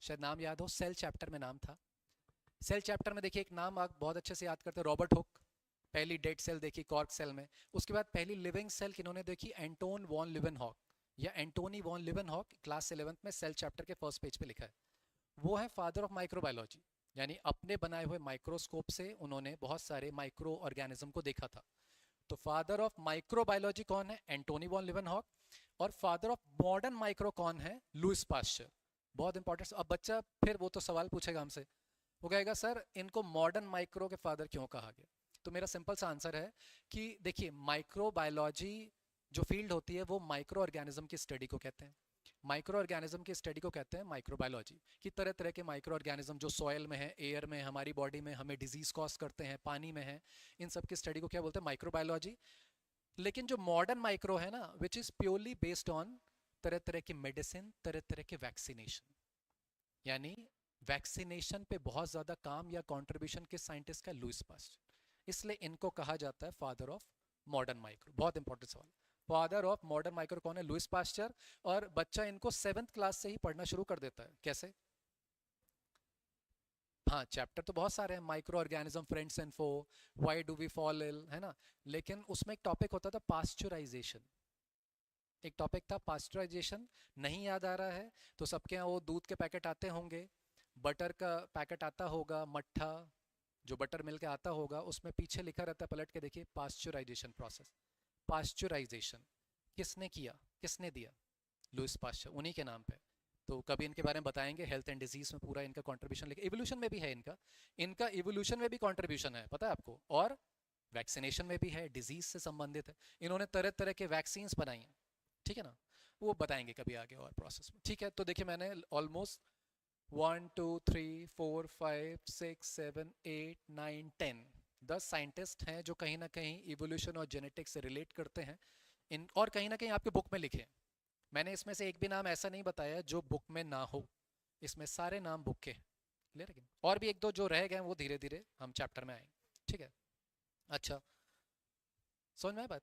शायद नाम याद हो, सेल चैप्टर में नाम था। सेल चैप्टर में देखिए एक नाम आप बहुत अच्छे से याद करते हैं, रॉबर्ट हुक। पहली डेड सेल देखी कॉर्क सेल में। उसके बाद पहली लिविंग सेल किन्होंने देखी? एंटोन वॉन लिवेनहॉक या Antony van Leeuwenhoek. Class 11th में सेल चैप्टर के फर्स्ट पेज पे लिखा है। वो है फादर ऑफ माइक्रोबायोलॉजी, यानी अपने बनाए हुए माइक्रोस्कोप से उन्होंने बहुत सारे माइक्रो ऑर्गेनिज्म को देखा था। तो फादर ऑफ माइक्रोबायोलॉजी कौन है? Antonie van Leeuwenhoek. और फादर ऑफ मॉडर्न माइक्रो कौन है? Louis Pasteur. बहुत इंपॉर्टेंट। अब बच्चा फिर वो तो सवाल पूछेगा हमसे, वो कहेगा सर इनको मॉडर्न माइक्रो के फादर क्यों कहा गया? तो मेरा सिंपल सा आंसर है कि देखिए माइक्रोबायोलॉजी जो फील्ड होती है वो माइक्रो ऑर्गेनिज्म की स्टडी को कहते हैं। माइक्रो ऑर्गेनिज्म की स्टडी को कहते हैं माइक्रोबायोलॉजी। कि तरह तरह के माइक्रो ऑर्गेनिज्म जो सॉइल में है, एयर में, हमारी बॉडी में हमें डिजीज कॉज करते हैं, पानी में है, इन सब की स्टडी को क्या बोलते हैं? माइक्रोबायोलॉजी। लेकिन जो मॉडर्न माइक्रो है ना, which is purely based on तरह तरह की मेडिसिन, तरह तरह के वैक्सीनेशन, यानी वैक्सीनेशन पे बहुत ज्यादा काम या कंट्रीब्यूशन किस साइंटिस्ट का? Louis Pasteur. इसलिए इनको कहा जाता है फादर ऑफ मॉडर्न माइक्रो। बहुत इंपॉर्टेंट सवाल। फादर ऑफ मॉडर्न माइक्रो कौन है? Louis Pasteur. और बच्चा इनको 7th क्लास से ही पढ़ना शुरू कर देता है। कैसे? हाँ, चैप्टर तो बहुत सारे हैं, micro organism, friends and foe, why do we fall ill, है ना। लेकिन उसमें एक टॉपिक होता था पास्चराइजेशन। एक टॉपिक था पास्चराइजेशन। नहीं याद आ रहा है तो सबके यहाँ वो दूध के पैकेट आते होंगे, बटर का पैकेट आता होगा, मट्ठा जो बटर मिल के आता होगा, उसमें पीछे लिखा रहता है, पलट के देखिए, पास्चराइजेशन प्रोसेस। पास्चराइजेशन किसने किया, किसने दिया? लुइस पास्चर, उन्हीं के नाम पे। तो कभी इनके बारे में बताएंगे, हेल्थ एंड डिजीज में पूरा इनका कंट्रीब्यूशन लिखा। इवोल्यूशन में भी है इनका, इनका इवोल्यूशन में भी कंट्रीब्यूशन है, पता है आपको। और वैक्सीनेशन में भी है, डिजीज से संबंधित है। इन्होंने तरह तरह के वैक्सीन बनाई हैं, ठीक है ना। वो बताएंगे कभी आगे और प्रोसेस में। ठीक है, तो देखिए मैंने ऑलमोस्ट 1 2 3 4 5 6 7 8 9 10 10 साइंटिस्ट हैं जो कहीं ना कहीं इवोल्यूशन और जेनेटिक्स से रिलेट करते हैं इन, और कहीं ना कहीं आपके बुक में लिखे हैं। मैंने इसमें से एक भी नाम ऐसा नहीं बताया जो बुक में ना हो, इसमें सारे नाम बुक के हैं। क्लियर है? और भी एक दो जो रह गए वो धीरे धीरे हम चैप्टर में आएंगे, ठीक है। अच्छा, समझ में आया बात?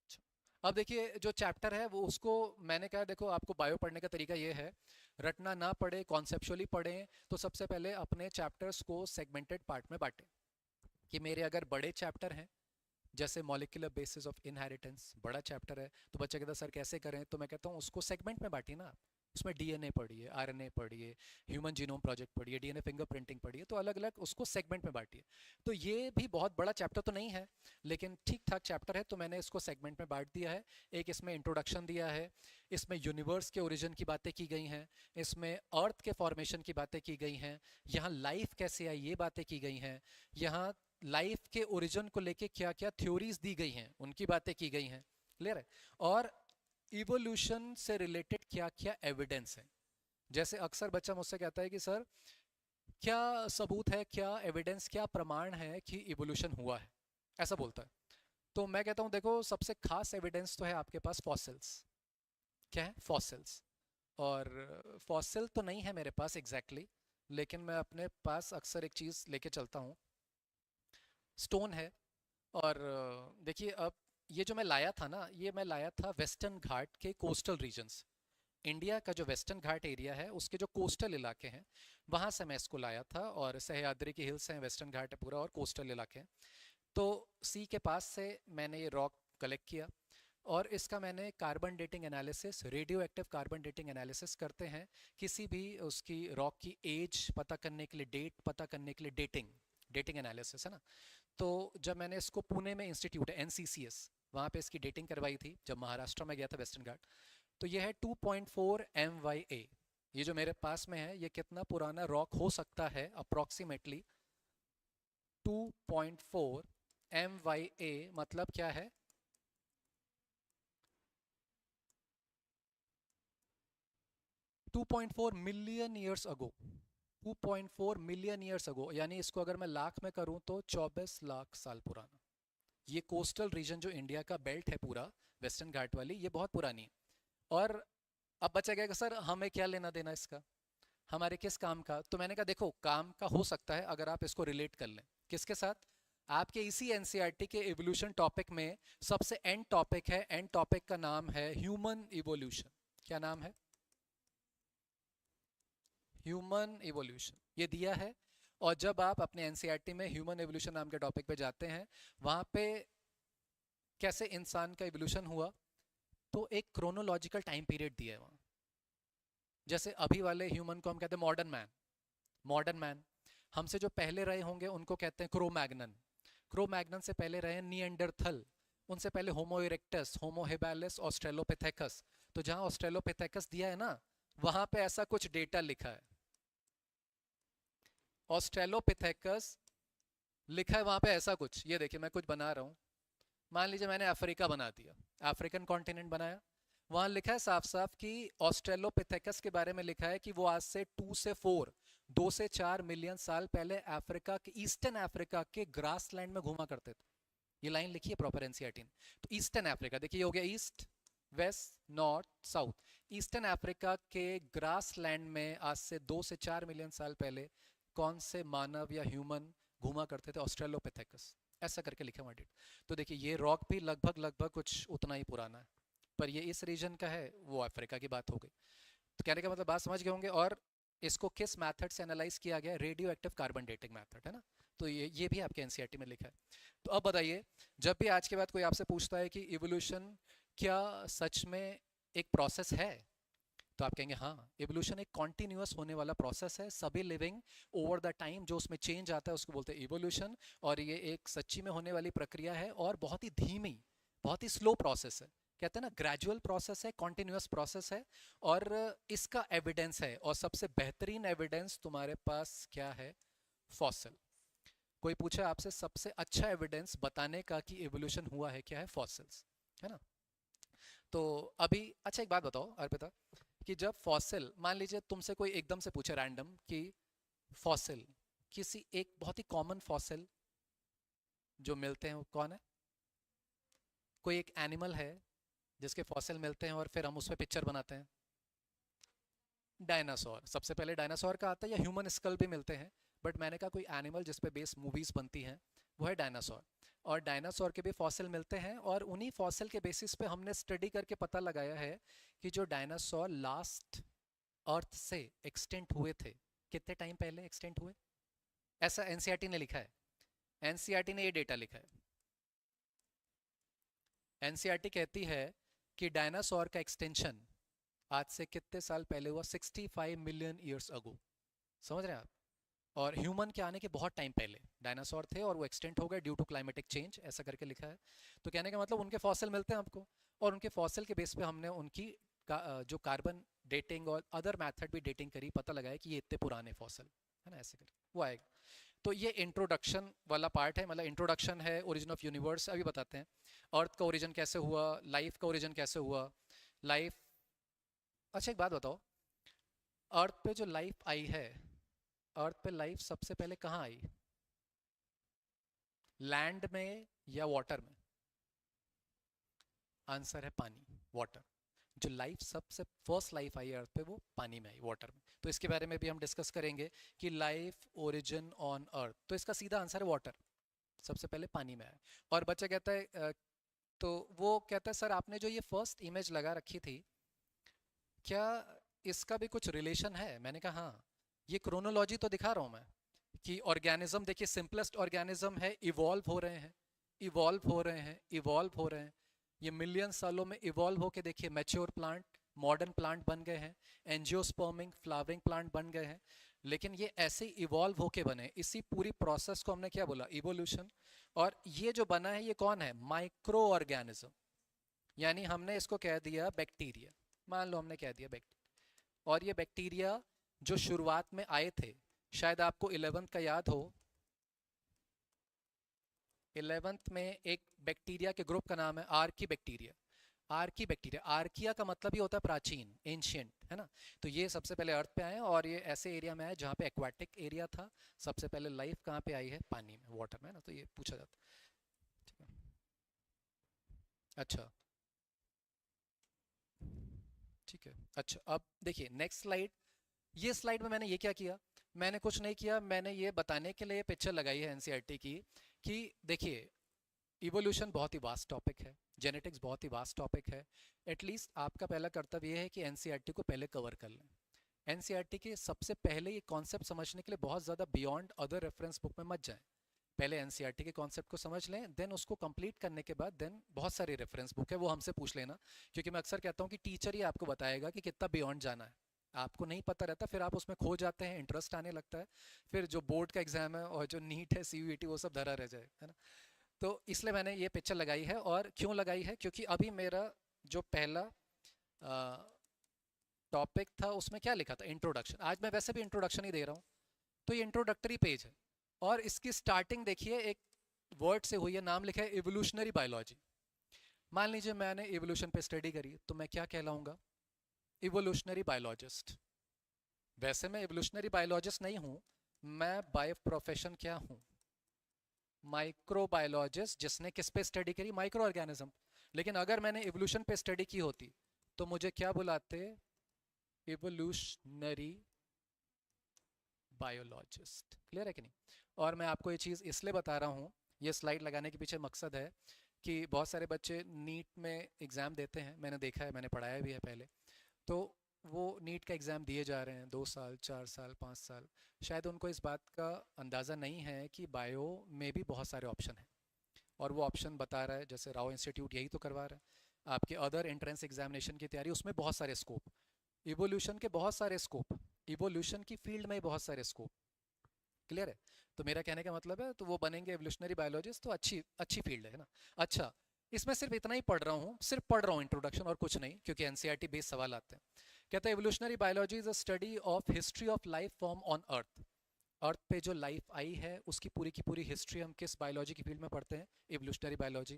अच्छा, अब देखिए जो चैप्टर है वो उसको मैंने कहा देखो आपको बायो पढ़ने का तरीका ये है, रटना ना पढ़े, कॉन्सेप्चुअली पढ़ें। तो सबसे पहले अपने चैप्टर्स को सेगमेंटेड पार्ट में बांटें। कि मेरे अगर बड़े चैप्टर हैं, जैसे मॉलिक्यूलर बेसिस ऑफ इनहेरिटेंस बड़ा चैप्टर है, तो बच्चे कहता सर कैसे करें, तो मैं कहता हूँ उसको सेगमेंट में बांटिए ना आप। उसमें डीएनए पढ़िए, आरएनए पढ़िए, ह्यूमन जीनोम प्रोजेक्ट पढ़िए, डीएनए फिंगरप्रिंटिंग पढ़िए, तो अलग अलग उसको सेगमेंट में बांटिए। तो ये भी बहुत बड़ा चैप्टर तो नहीं है, लेकिन ठीक ठाक चैप्टर है, तो मैंने इसको सेगमेंट में बांट दिया है। एक इसमें इंट्रोडक्शन दिया है, इसमें यूनिवर्स के ओरिजिन की बातें की गई हैं, इसमें अर्थ के फॉर्मेशन की बातें की गई हैं, यहाँ लाइफ कैसे आई ये बातें की गई हैं, यहाँ लाइफ के ओरिजिन को लेके क्या क्या थ्योरीज दी गई हैं उनकी बातें की गई हैं। क्लियर है? और इवोल्यूशन से रिलेटेड क्या क्या एविडेंस है। जैसे अक्सर बच्चा मुझसे कहता है कि सर क्या सबूत है, क्या एविडेंस, क्या प्रमाण है कि इवोल्यूशन हुआ है, ऐसा बोलता है। तो मैं कहता हूँ देखो, सबसे खास एविडेंस तो है आपके पास फॉसिल्स। क्या है? फॉसिल्स। और फॉसिल तो नहीं है मेरे पास एग्जैक्टली exactly, लेकिन मैं अपने पास अक्सर एक चीज़ लेके चलता हूँ, स्टोन है। और देखिए अब ये जो मैं लाया था ना, ये मैं लाया था वेस्टर्न घाट के कोस्टल रीजन्स। इंडिया का जो वेस्टर्न घाट एरिया है उसके जो कोस्टल इलाके हैं वहाँ से मैं इसको लाया था। और सह्याद्री की हिल्स हैं, वेस्टर्न घाट है पूरा, और कोस्टल इलाके हैं। तो सी के पास से मैंने ये रॉक कलेक्ट किया, और इसका मैंने carbon dating analysis, radio active carbon dating analysis करते हैं किसी भी उसकी रॉक की एज पता करने के लिए, डेट पता करने के लिए, डेटिंग डेटिंग एनालिसिस है ना। तो जब मैंने इसको पुणे में इंस्टीट्यूट है एनसीसीएस, वहाँ पे इसकी डेटिंग करवाई थी जब महाराष्ट्र में गया था वेस्टर्न घाट, तो ये है 2.4 MYA। ये जो मेरे पास में है ये कितना पुराना रॉक हो सकता है, अप्रॉक्सीमेटली 2.4 MYA मतलब क्या है? 2.4 million years ago. 2.4 million years ago, यानी इसको अगर मैं लाख में करूं तो 24 लाख साल पुराना। ये कोस्टल रीजन जो इंडिया का बेल्ट है पूरा, वेस्टर्न घाट वाली, ये बहुत पुरानी है। और अब बचा गया कि सर हमें क्या लेना देना इसका, हमारे किस काम का? तो मैंने कहा देखो, काम का हो सकता है अगर आप इसको रिलेट कर लें। किसके साथ? आपके इसी एनसीईआरटी के इवोल्यूशन टॉपिक में सबसे एंड टॉपिक है, एंड टॉपिक का नाम है ह्यूमन इवोल्यूशन। क्या नाम है? ह्यूमन इवोल्यूशन, ये दिया है। और जब आप अपने एनसीईआरटी में ह्यूमन इवोल्यूशन नाम के टॉपिक पे जाते हैं, वहां पे कैसे इंसान का इवोल्यूशन हुआ, तो एक क्रोनोलॉजिकल टाइम पीरियड दिया है वहाँ। जैसे अभी वाले ह्यूमन को हम कहते हैं मॉडर्न मैन। मॉडर्न मैन हमसे जो पहले रहे होंगे उनको कहते हैं क्रोमैग्नन। क्रोमैग्नन से पहले रहे निएंडरथल, उनसे पहले होमो इरेक्टस, होमो हेबेलिस, ऑस्ट्रेलोपिथेकस। तो जहाँ ऑस्ट्रेलोपिथेकस दिया है ना, वहाँ पे ऐसा कुछ डेटा लिखा है, ऑस्ट्रेलोपिथेकस लिखा है वहाँ पे ऐसा कुछ। ये देखिए मैं कुछ बना रहा हूँ, मान लीजिए मैंने अफ्रीका बना दिया, अफ्रीकन कॉन्टिनेंट बनाया। वहाँ लिखा है साफ साफ कि ऑस्ट्रेलोपिथेकस के बारे में लिखा है कि वो आज से 2 से 4 मिलियन साल पहले अफ्रीका के, ईस्टर्न अफ्रीका के ग्रास लैंड में घूमा करते थे। ये लाइन लिखी है प्रॉपर एनसीईआरटी ने। तो ईस्टर्न अफ्रीका देखिए, हो गया east, west, north, south. Eastern Africa के ग्रास लैंड में आज से 2 से 4 मिलियन साल पहले कौन से मानव या ह्यूमन घूमा करते थे? ऑस्ट्रेलोपिथेकस, ऐसा करके लिखा हुआ डेट। तो देखिए ये रॉक भी लगभग लगभग कुछ उतना ही पुराना है, पर ये इस रीजन का है, वो अफ्रीका की बात हो गई। तो कहने का मतलब बात समझ गए होंगे। और इसको किस मेथड से एनालाइज किया गया? Radio active carbon dating method है ना। तो ये भी आपके एनसीईआरटी में लिखा है। तो अब बताइए, जब भी आज के बाद कोई आपसे पूछता है कि इवोल्यूशन क्या सच में एक प्रोसेस है, तो आप कहेंगे हाँ, इवोल्यूशन एक कॉन्टिन्यूअस होने वाला प्रोसेस है। सभी लिविंग ओवर द टाइम जो उसमें चेंज आता है उसको बोलते हैं इवोल्यूशन। और ये एक सच्ची में होने वाली प्रक्रिया है, और बहुत ही धीमी, बहुत ही स्लो प्रोसेस है। कहते हैं ना, ग्रेजुअल प्रोसेस है, कॉन्टिन्यूअस प्रोसेस है। और इसका एविडेंस है, और सबसे बेहतरीन एविडेंस तुम्हारे पास क्या है? फॉसिल। कोई पूछे आपसे सबसे अच्छा एविडेंस बताने का कि इवोल्यूशन हुआ है, क्या है? फॉसिल्स, है ना। तो अभी अच्छा एक बात बताओ अर्पिता, कि जब फॉसिल, मान लीजिए तुमसे कोई एकदम से पूछे रैंडम कि फॉसिल, किसी एक बहुत ही कॉमन फॉसिल जो मिलते हैं वो कौन है? कोई एक एनिमल है जिसके फॉसिल मिलते हैं और फिर हम उस पर पिक्चर बनाते हैं। डायनासोर, सबसे पहले डायनासोर का आता है, या ह्यूमन स्कल भी मिलते हैं। बट मैंने कहा कोई एनिमल जिस पे बेस मूवीज बनती हैं, वो है डायनासोर। और डायनासोर के भी फॉसिल मिलते हैं, और उन्हीं फॉसिल के बेसिस पे हमने स्टडी करके पता लगाया है कि जो डायनासोर लास्ट अर्थ से एक्सटेंट हुए थे, कितने टाइम पहले एक्सटेंट हुए, ऐसा एनसीईआरटी ने लिखा है। एनसीईआरटी ने ये डेटा लिखा है। एनसीईआरटी कहती है कि डायनासोर का एक्सटेंशन आज से कितने साल पहले हुआ, 65 मिलियन ईयर्स अगो। समझ रहे हैं आप? और ह्यूमन के आने के बहुत टाइम पहले डायनासोर थे और वो एक्सटेंट हो गए ड्यू टू क्लाइमेटिक चेंज, ऐसा करके लिखा है। तो कहने का मतलब उनके फॉसिल मिलते हैं आपको, और उनके फॉसिल के बेस पे हमने उनकी जो कार्बन डेटिंग और अदर मेथड भी डेटिंग करी, पता लगाया कि ये इतने पुराने फॉसिल है ना, ऐसे करके वो आएगा। तो ये इंट्रोडक्शन वाला पार्ट है, मतलब इंट्रोडक्शन है ओरिजिन ऑफ यूनिवर्स। अभी बताते हैं अर्थ का ओरिजिन कैसे हुआ, लाइफ का ओरिजिन कैसे हुआ। लाइफ, अच्छा एक बात बताओ, अर्थ पे जो लाइफ आई है, अर्थ पे लाइफ सबसे पहले कहाँ आई, लैंड में या वाटर में? आंसर है पानी, वाटर। जो लाइफ सबसे फर्स्ट लाइफ आई अर्थ पे वो पानी में आई, वाटर में। तो इसके बारे में भी हम डिस्कस करेंगे कि लाइफ ओरिजिन ऑन अर्थ, तो इसका सीधा आंसर है वाटर, सबसे पहले पानी में आया। और बच्चा कहता है तो वो कहता है सर आपने जो ये फर्स्ट इमेज लगा रखी थी, क्या इसका भी कुछ रिलेशन है? मैंने कहा हाँ, ये क्रोनोलॉजी तो दिखा रहा हूँ मैं कि ऑर्गेनिज्म, देखिए सिंपलेस्ट ऑर्गेनिज्म है, इवॉल्व हो रहे हैं, इवॉल्व हो रहे हैं, इवॉल्व हो रहे हैं। ये मिलियन सालों में इवॉल्व होके देखिए मैच्योर प्लांट, मॉडर्न प्लांट बन गए हैं, एंजियोस्पर्मिंग फ्लावरिंग प्लांट बन गए हैं। लेकिन ये ऐसे इवॉल्व होके बने, इसी पूरी प्रोसेस को हमने क्या बोला, इवोल्यूशन। और ये जो बना है ये कौन है, माइक्रो ऑर्गेनिज्म, यानी हमने इसको कह दिया बैक्टीरिया, मान लो हमने कह दिया बैक्टीरिया। और ये बैक्टीरिया जो शुरुआत में आए थे, शायद आपको 11th का याद हो, 11th में एक बैक्टीरिया के ग्रुप का नाम है Archie bacteria. Archie bacteria, archaea का मतलब ही होता है प्राचीन, एंशियंट, है ना। तो ये सबसे पहले अर्थ पे आए और ये ऐसे एरिया में आए जहाँ पे एक्वाटिक एरिया था। सबसे पहले लाइफ कहाँ पे आई है, पानी में, वाटर में, है ना। तो ये पूछा जाता है, ठीक है। अच्छा, ठीक है। अच्छा अब देखिए नेक्स्ट स्लाइड। ये स्लाइड में मैंने ये क्या किया, मैंने कुछ नहीं किया, मैंने ये बताने के लिए पिक्चर लगाई है एनसीईआरटी की कि देखिए इवोल्यूशन बहुत ही वास्ट टॉपिक है, जेनेटिक्स बहुत ही वास्ट टॉपिक है। एटलीस्ट आपका पहला कर्तव्य ये है कि एनसीईआरटी को पहले कवर कर लें। एनसीईआरटी के सबसे पहले ये कॉन्सेप्ट समझने के लिए बहुत ज़्यादा बियॉन्ड अदर रेफरेंस बुक में मत जाएं। पहले एनसीईआरटी के कॉन्सेप्ट को समझ लें, देन उसको कंप्लीट करने के बाद देन बहुत सारी रेफरेंस बुक है वो हमसे पूछ लेना। क्योंकि मैं अक्सर कहता हूँ कि टीचर ही आपको बताएगा कि कितना बियॉन्ड जाना है, आपको नहीं पता रहता, फिर आप उसमें खो जाते हैं, इंटरेस्ट आने लगता है, फिर जो बोर्ड का एग्जाम है और जो नीट है, सीयूईटी, वो सब धरा रह जाए, है ना। तो इसलिए मैंने ये पिक्चर लगाई है। और क्यों लगाई है, क्योंकि अभी मेरा जो पहला टॉपिक था उसमें क्या लिखा था, इंट्रोडक्शन। आज मैं वैसे भी इंट्रोडक्शन ही दे रहा हूँ, तो ये इंट्रोडक्टरी पेज है। और इसकी स्टार्टिंग देखिए एक वर्ड से हुई है, नाम लिखा है इवोल्यूशनरी बायोलॉजी। मान लीजिए मैंने इवोल्यूशन पे स्टडी करी, तो मैं क्या कहलाऊंगा, इवोल्यूशनरी बायोलॉजिस्ट। वैसे मैं इवोल्यूशनरी बायोलॉजिस्ट नहीं हूँ, मैं बाय प्रोफेशन क्या हूँ, माइक्रोबायोलॉजिस्ट, जिसने किस पे स्टडी करी, माइक्रो ऑर्गेनिज्म। लेकिन अगर मैंने इवोल्यूशन पे स्टडी की होती तो मुझे क्या बुलाते, इवोल्यूशनरी बायोलॉजिस्ट। क्लियर है कि नहीं? और मैं आपको ये चीज़ इसलिए बता रहा हूँ, ये स्लाइड लगाने के पीछे मकसद है कि बहुत सारे बच्चे नीट में एग्ज़ाम देते हैं, मैंने देखा है, मैंने पढ़ाया भी है पहले। तो वो नीट का एग्ज़ाम दिए जा रहे हैं 2 साल 4 साल 5 साल, शायद उनको इस बात का अंदाज़ा नहीं है कि बायो में भी बहुत सारे ऑप्शन हैं। और वो ऑप्शन बता रहा है, जैसे राव इंस्टीट्यूट यही तो करवा रहा है आपके अदर एंट्रेंस एग्जामिनेशन की तैयारी, उसमें बहुत सारे स्कोप, इवोल्यूशन के बहुत सारे स्कोप, इवोल्यूशन की फील्ड में बहुत सारे स्कोप। क्लियर है? तो मेरा कहने का मतलब है, तो वो बनेंगे एवोल्यूशनरी बायोलॉजिस्ट, तो अच्छी अच्छी फील्ड है ना। अच्छा, इसमें सिर्फ इतना ही पढ़ रहा हूँ, सिर्फ पढ़ रहा हूँ इंट्रोडक्शन और कुछ नहीं, क्योंकि एनसीईआरटी बेस्ड सवाल आते हैं। कहता है evolutionary biology is a study of history of life form on earth. Earth पे जो लाइफ आई है उसकी पूरी की पूरी हिस्ट्री हम किस बायोलॉजी की फील्ड में पढ़ते हैं, एवोल्यूशनरी बायोलॉजी।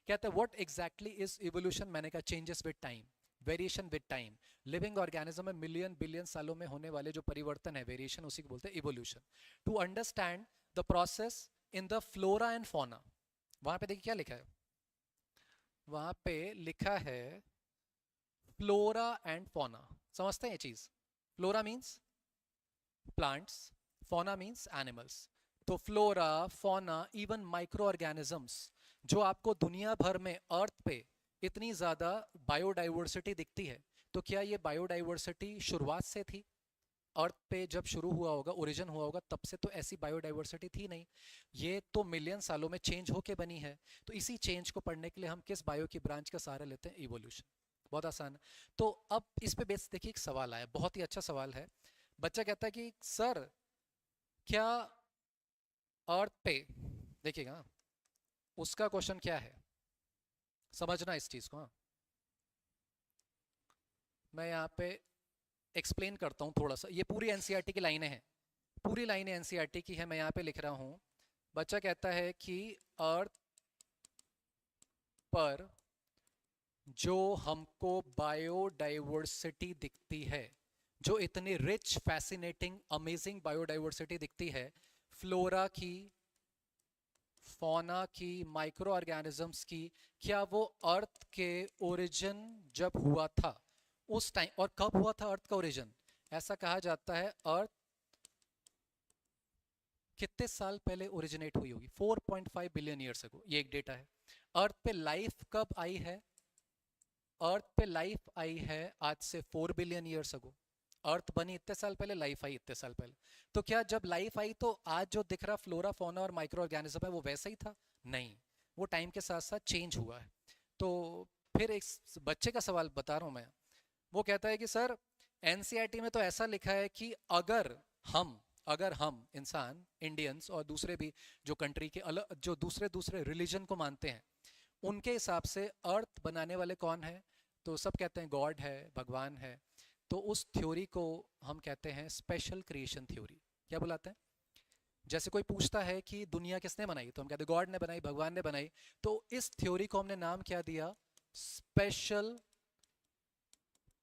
कहता है व्हाट एग्जैक्टली इज इवोल्यूशन, मैंने कहा changes with time, variation with time. Living organism में मिलियन बिलियन सालों में होने वाले जो परिवर्तन है, वेरिएशन, उसी को बोलते हैं evolution. To understand the process in the flora and fauna. वहां पे देखिए क्या लिखा है, वहां पे लिखा है फ्लोरा एंड फौना। समझते हैं ये चीज? Flora means plants, fauna means animals. तो flora, fauna, even micro organisms, जो आपको दुनिया भर में अर्थ पे इतनी ज़्यादा बायोडाइवर्सिटी दिखती है, तो क्या ये बायोडाइवर्सिटी शुरुआत से थी? अर्थ पे जब शुरू हुआ होगा, ओरिजिन हुआ होगा, तब से तो ऐसी बायोडाइवर्सिटी थी नहीं, ये तो मिलियन सालों में चेंज होके बनी है। तो इसी चेंज को पढ़ने के लिए हम किस बायो की ब्रांच का सहारा लेते हैं? इवोल्यूशन। बहुत आसान है। तो अब इस पे बेस देखिए, एक सवाल आया, बहुत ही अच्छा सवाल है। बच्चा कहता है कि सर, क्या अर्थ पे, देखिएगा हाँ, उसका क्वेश्चन क्या है, समझना इस चीज को। हाँ, मैं यहाँ पे एक्सप्लेन करता हूँ थोड़ा सा। ये पूरी एनसीईआरटी की लाइनें हैं, पूरी लाइनें एनसीईआरटी की है, मैं यहाँ पे लिख रहा हूँ। बच्चा कहता है कि अर्थ पर जो हमको बायोडाइवर्सिटी दिखती है, जो इतनी रिच, फैसिनेटिंग, अमेजिंग बायोडाइवर्सिटी दिखती है, फ्लोरा की, फौना की, माइक्रो ऑर्गेनिजम्स की, क्या वो अर्थ के ओरिजिन जब हुआ था उस टाइम, और कब हुआ था अर्थ का ओरिजिन? ऐसा कहा जाता है अर्थ कितने साल पहले ओरिजिनेट हुई होगी? 4.5 बिलियन ईयर्स अगो, ये एक डेटा है। अर्थ पे लाइफ कब आई है? अर्थ पे लाइफ आई है आज से 4 बिलियन ईयर्स अगो। अर्थ बनी इतने साल पहले, लाइफ आई इतने साल पहले। तो क्या जब लाइफ आई तो आज जो दिख रहा फ्लोरा, फौना और माइक्रो ऑर्गेनिज्म है वो वैसा ही था? नहीं, वो टाइम के साथ साथ चेंज हुआ है। तो फिर एक बच्चे का सवाल बता रहा हूं मैं। वो कहता है कि सर, एनसीईआरटी में तो ऐसा लिखा है कि अगर हम इंसान, इंडियंस और दूसरे भी जो कंट्री के अलग, जो दूसरे दूसरे रिलीजन को मानते हैं, उनके हिसाब से अर्थ बनाने वाले कौन है? तो सब कहते हैं गॉड है, भगवान है। तो उस थ्योरी को हम कहते हैं स्पेशल क्रिएशन थ्योरी। क्या बुलाते हैं? जैसे कोई पूछता है कि दुनिया किसने बनाई, तो हम कहते हैं गॉड ने बनाई, भगवान ने बनाई। तो इस थ्योरी को हमने नाम क्या दिया? Special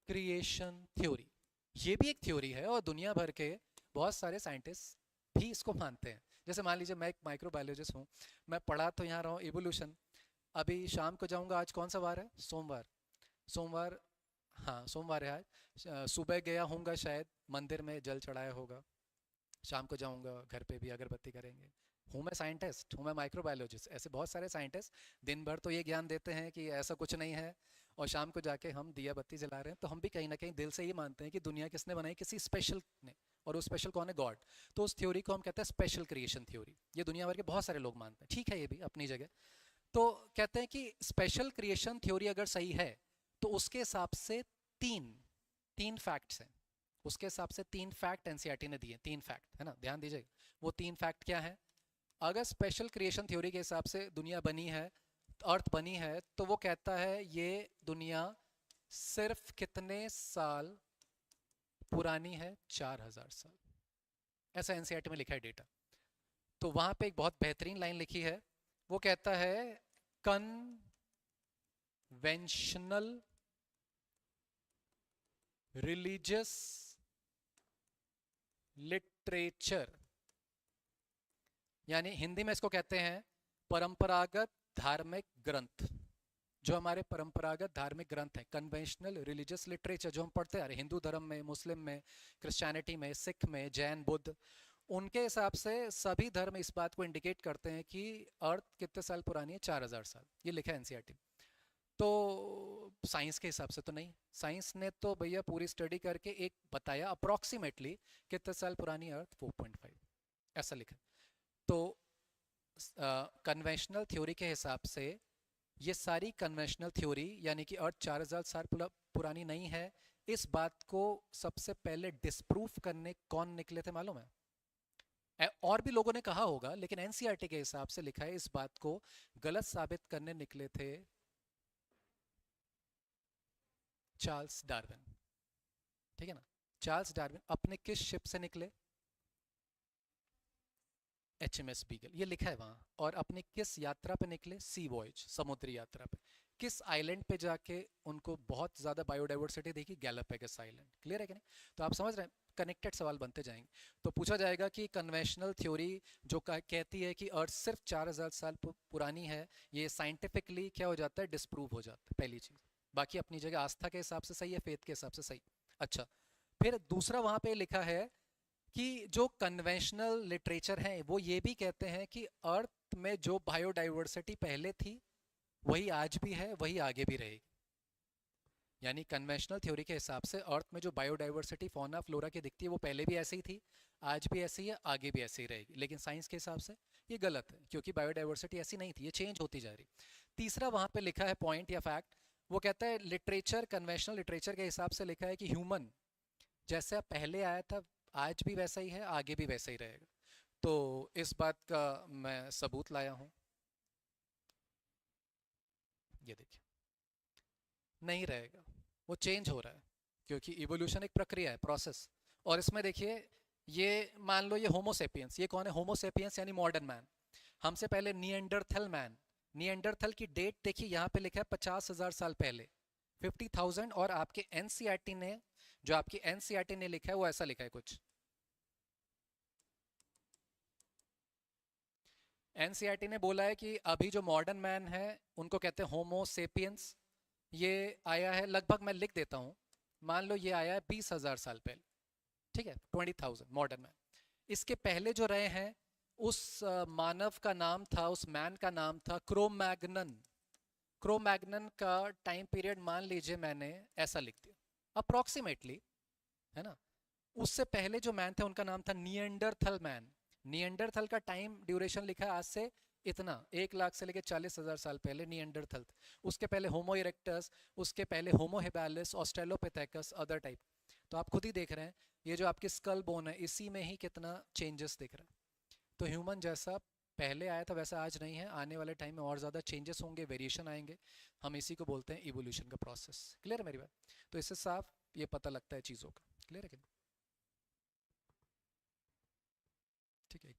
creation theory. ये भी एक थ्योरी है और दुनिया भर के बहुत सारे साइंटिस्ट भी इसको मानते हैं। जैसे मान लीजिए मैं एक माइक्रोबायोलॉजिस्ट हूँ, मैं पढ़ा तो यहाँ रहा हूँ इवोल्यूशन, अभी शाम को जाऊँगा, आज कौन सा वार है? सोमवार। सोमवार, हाँ सोमवार है आज। सुबह गया होऊंगा शायद, मंदिर में जल चढ़ाया होगा, शाम को जाऊंगा, घर पे भी अगरबत्ती करेंगे। हूँ मैं साइंटिस्ट, हूँ मैं माइक्रोबायोलॉजिस्ट। ऐसे बहुत सारे साइंटिस्ट दिन भर तो ये ज्ञान देते हैं कि ऐसा कुछ नहीं है, और शाम को जाके हम दिया बत्ती जला रहे हैं। तो हम भी कहीं ना कहीं दिल से ये मानते हैं कि दुनिया किसने बनाई? किसी स्पेशल ने, और वो स्पेशल कौन है? गॉड। तो उस थ्योरी को हम कहते हैं स्पेशल क्रिएशन थ्योरी। ये दुनिया भर के बहुत सारे लोग मानते हैं, ठीक है, ये भी अपनी जगह। तो कहते हैं कि स्पेशल क्रिएशन थ्योरी अगर सही है तो उसके हिसाब से तीन तीन फैक्ट्स हैं। उसके हिसाब से तीन फैक्ट एनसीईआरटी ने दिए, तीन फैक्ट है ना, ध्यान दीजिएगा। वो तीन फैक्ट क्या है? अगर स्पेशल क्रिएशन थ्योरी के हिसाब से दुनिया बनी है, अर्थ बनी है, तो वो कहता है ये दुनिया सिर्फ कितने साल पुरानी है? 4000 साल। ऐसा एनसीईआरटी में लिखा है डेटा। तो वहां पे एक बहुत बेहतरीन लाइन लिखी है, वो कहता है कन्वेंशनल रिलीजियस लिटरेचर, यानी हिंदी में इसको कहते हैं परंपरागत धार्मिक ग्रंथ। जो हमारे परंपरागत धार्मिक ग्रंथ हैं, कन्वेंशनल रिलीजियस लिटरेचर, जो हम पढ़ते आ रहे हिंदू धर्म में, मुस्लिम में, क्रिश्चियनिटी में, सिख में, जैन, बुद्ध, उनके हिसाब से सभी धर्म इस बात को इंडिकेट करते हैं कि अर्थ कितने साल पुरानी है? 4000 साल। ये लिखा है एनसीईआरटी। तो साइंस के हिसाब से तो नहीं, साइंस ने तो भैया पूरी स्टडी करके एक बताया अप्रोक्सीमेटली कितने साल पुरानी अर्थ, 4.5, ऐसा लिखा। तो कन्वेंशनल थ्योरी के हिसाब से ये सारी कन्वेंशनल थ्योरी, यानी कि अर्थ 4000 साल पुरानी नहीं है, इस बात को सबसे पहले डिस्प्रूफ करने कौन निकले थे मालूम है? और भी लोगों ने कहा होगा, लेकिन एनसीईआरटी के हिसाब से लिखा है, इस बात को गलत साबित करने निकले थे चार्ल्स डार्विन। ठीक है ना? चार्ल्स डार्विन अपने किस शिप से निकले? HMS बीगल, ये लिखा है वहां। और अपने किस यात्रा पे निकले? सी वॉयज, समुद्री यात्रा पे। किस आइलैंड पे जाके उनको बहुत ज्यादा बायोडाइवर्सिटी देखी? Galapagos island. क्लियर है कि नहीं? तो आप समझ रहे हैं, कनेक्टेड सवाल बनते जाएंगे। तो पूछा जाएगा कि कन्वेंशनल थ्योरी जो कहती है कि अर्थ सिर्फ 4000 साल पुरानी है, ये साइंटिफिकली क्या हो जाता है? डिस्प्रूव हो जाता है, पहली चीज। बाकी अपनी जगह आस्था के हिसाब से सही है, फेथ के हिसाब से सही। अच्छा, फिर दूसरा वहां पे लिखा है कि जो कन्वेंशनल लिटरेचर है वो ये भी कहते हैं कि अर्थ में जो बायोडाइवर्सिटी पहले थी वही आज भी है, वही आगे भी रहेगी। यानी कन्वेंशनल थ्योरी के हिसाब से अर्थ में जो बायोडाइवर्सिटी फौना फ्लोरा की दिखती है वो पहले भी ऐसी ही थी, आज भी ऐसी है, आगे भी ऐसी ही रहेगी। लेकिन साइंस के हिसाब से ये गलत है, क्योंकि बायोडाइवर्सिटी ऐसी नहीं थी, ये चेंज होती जा रही। तीसरा वहाँ पे लिखा है पॉइंट या फैक्ट, वो कहता है लिटरेचर, कन्वेंशनल लिटरेचर के हिसाब से लिखा है कि ह्यूमन जैसा पहले आया था आज भी वैसा ही है, आगे भी वैसा ही रहेगा। तो इस बात का मैं सबूत लाया हूँ। ये देखिए, नहीं रहेगा, वो चेंज हो रहा है, क्योंकि इवोल्यूशन एक प्रक्रिया है, प्रोसेस। और इसमें देखिए, ये मान लो ये होमोसेपियंस, ये कौन है? होमोसेपियंस यानी मॉडर्न मैन। हमसे पहले निएंडरथल मैन, निएंडरथल की डेट देखिए यहाँ पे लिखा है 50,000 साल पहले, 50,000। और आपके एनसीईआरटी ने, जो आपकी एनसीईआरटी ने लिखा है वो ऐसा लिखा है कुछ। एनसीईआरटी ने बोला है कि अभी जो मॉडर्न मैन है उनको कहते हैं होमोसेपियंस। ये आया है लगभग, मैं लिख देता हूँ, मान लो ये आया है 20,000 साल पहले, ठीक है, 20,000 मॉडर्न मैन। इसके पहले जो रहे हैं उस मानव का नाम था, उस मैन का नाम था क्रोमैग्नन। क्रोमैग्नन का टाइम पीरियड मान लीजिए मैंने ऐसा लिख दिया अप्रोक्सीमेटली, है ना। उससे पहले जो मैन थे उनका नाम था निएंडरथल मैन। निएंडरथल का टाइम ड्यूरेशन लिखा है आज से इतना 1 लाख से लेकर 40,000 साल पहले निएंडरथल थे। उसके पहले होमो इरेक्टस, उसके पहले होमो हेबालिस, ऑस्ट्रेलोपिथेकस, अदर टाइप। तो आप खुद ही देख रहे हैं, ये जो आपकी स्कल बोन है इसी में ही कितना चेंजेस दिख रहा है। तो ह्यूमन जैसा पहले आया था वैसा आज नहीं है, आने वाले टाइम में और ज़्यादा चेंजेस होंगे, वेरिएशन आएंगे। हम इसी को बोलते हैं इवोल्यूशन का प्रोसेस। क्लियर है मेरी बात? तो इससे साफ ये पता लगता है चीज़ों का। क्लियर है कि नहीं? ठीक है,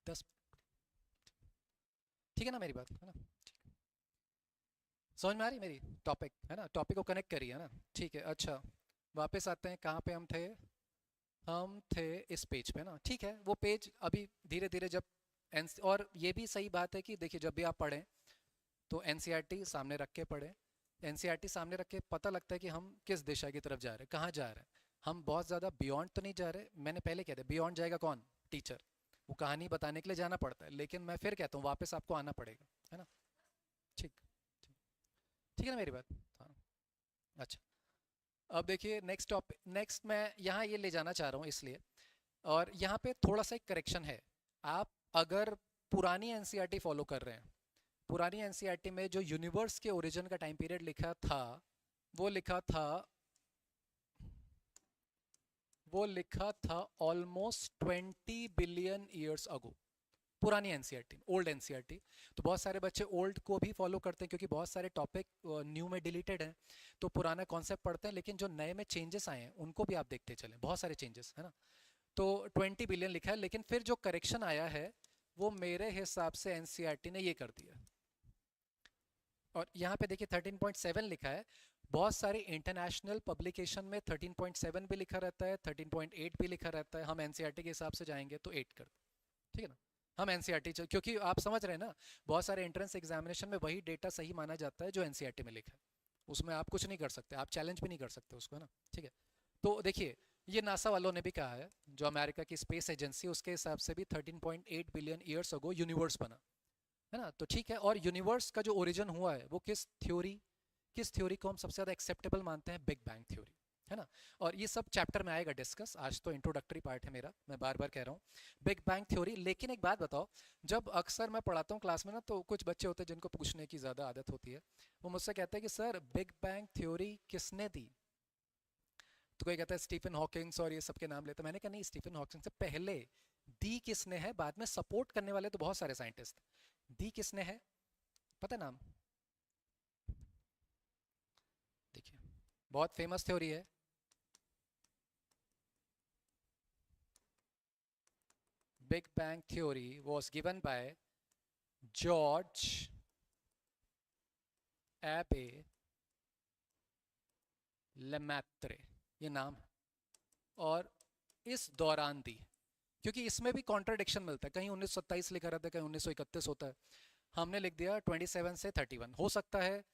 10, ठीक है ना मेरी बात, है ना? समझ में आ रही मेरी टॉपिक, है ना? टॉपिक को कनेक्ट करिए, है ना? ठीक है, अच्छा, वापस आते हैं, कहाँ पे हम थे? हम थे इस पेज पे ना, ठीक है। वो पेज अभी धीरे धीरे जब और ये भी सही बात है कि देखिए जब भी आप पढ़ें तो एनसीईआरटी सामने रख के पढ़ें। एनसीईआरटी सामने रख के पता लगता है कि हम किस दिशा की तरफ जा रहे हैं, कहाँ जा रहे हैं। हम बहुत ज़्यादा बियॉन्ड तो नहीं जा रहे। मैंने पहले कह दिया, बियॉन्ड जाएगा कौन? टीचर। वो कहानी बताने के लिए जाना पड़ता है, लेकिन मैं फिर कहता हूँ वापस आपको आना पड़ेगा, है ना? ठीक, ठीक, ठीक है ना मेरी बात? हाँ, अच्छा। अब देखिए नेक्स्ट टॉपिक, नेक्स्ट मैं यहाँ ये ले जाना चाह रहा हूँ इसलिए, और यहाँ पे थोड़ा सा एक करेक्शन है। आप अगर पुरानी एनसीईआरटी फॉलो कर रहे हैं, पुरानी एनसीईआरटी में जो यूनिवर्स के ओरिजिन का टाइम पीरियड लिखा था, वो लिखा था वो लिखा था ऑलमोस्ट 20 बिलियन ईयर्स अगो। पुरानी एनसीईआरटी, ओल्ड एनसीईआरटी। तो बहुत सारे बच्चे ओल्ड को भी फॉलो करते हैं, क्योंकि बहुत सारे टॉपिक न्यू में डिलीटेड हैं, तो पुराना कॉन्सेप्ट पढ़ते हैं। लेकिन जो नए में चेंजेस आए हैं उनको भी आप देखते चलें, बहुत सारे चेंजेस, है ना? तो 20 बिलियन लिखा है, लेकिन फिर जो करेक्शन आया है वो मेरे हिसाब से एनसीईआरटी ने ये कर दिया। और यहाँ पे देखिए 13.7 लिखा है। बहुत सारी इंटरनेशनल पब्लिकेशन में 13.7 भी लिखा रहता है, 13.8 भी लिखा रहता है। हम एनसीईआरटी के हिसाब से जाएंगे तो 8 कर दें, ठीक है ना? हम एनसीईआरटी, क्योंकि आप समझ रहे हैं ना, बहुत सारे एंट्रेंस एग्जामिनेशन में वही डेटा सही माना जाता है जो एनसीईआरटी में लिखा है। उसमें आप कुछ नहीं कर सकते, आप चैलेंज भी नहीं कर सकते उसको, है ना? ठीक है। तो देखिए, ये नासा वालों ने भी कहा है, जो अमेरिका की स्पेस एजेंसी, उसके हिसाब से भी 13.8 बिलियन ईयर्स अगो यूनिवर्स बना, है ना? तो ठीक है। और यूनिवर्स का जो ओरिजिन हुआ है वो किस थ्योरी को हम सबसे ज़्यादा एक्सेप्टेबल मानते हैं? बिग बैंग थ्योरी, है ना? और ये सब चैप्टर में आएगा डिस्कस, आज तो इंट्रोडक्टरी पार्ट है मेरा, मैं बार बार कह रहा हूँ बिग बैंग थ्योरी। लेकिन एक बात बताओ, जब अक्सर मैं पढ़ाता हूँ क्लास में ना, तो कुछ बच्चे होते हैं जिनको पूछने की ज़्यादा आदत होती है। वो मुझसे कहते हैं कि सर बिग बैंग थ्योरी किसने दी? तो कोई कहता है स्टीफन हॉकिंग्स, और ये सबके नाम लेते हैं। मैंने कहा नहीं, स्टीफन हॉकिंग से पहले दी किसने है? बाद में सपोर्ट करने वाले तो बहुत सारे साइंटिस्ट। दी किसने है? पता है नाम? देखिए, बहुत फेमस थ्योरी है। Big bang theory was given by George एबे लेमैत्रे, ये नाम है। और इस दौरान दी, क्योंकि इसमें भी कॉन्ट्रडिक्शन मिलता है, कहीं 1927 लिखा रहता है, कहीं 1931 होता है। हमने लिख दिया 27 से 31। हो सकता है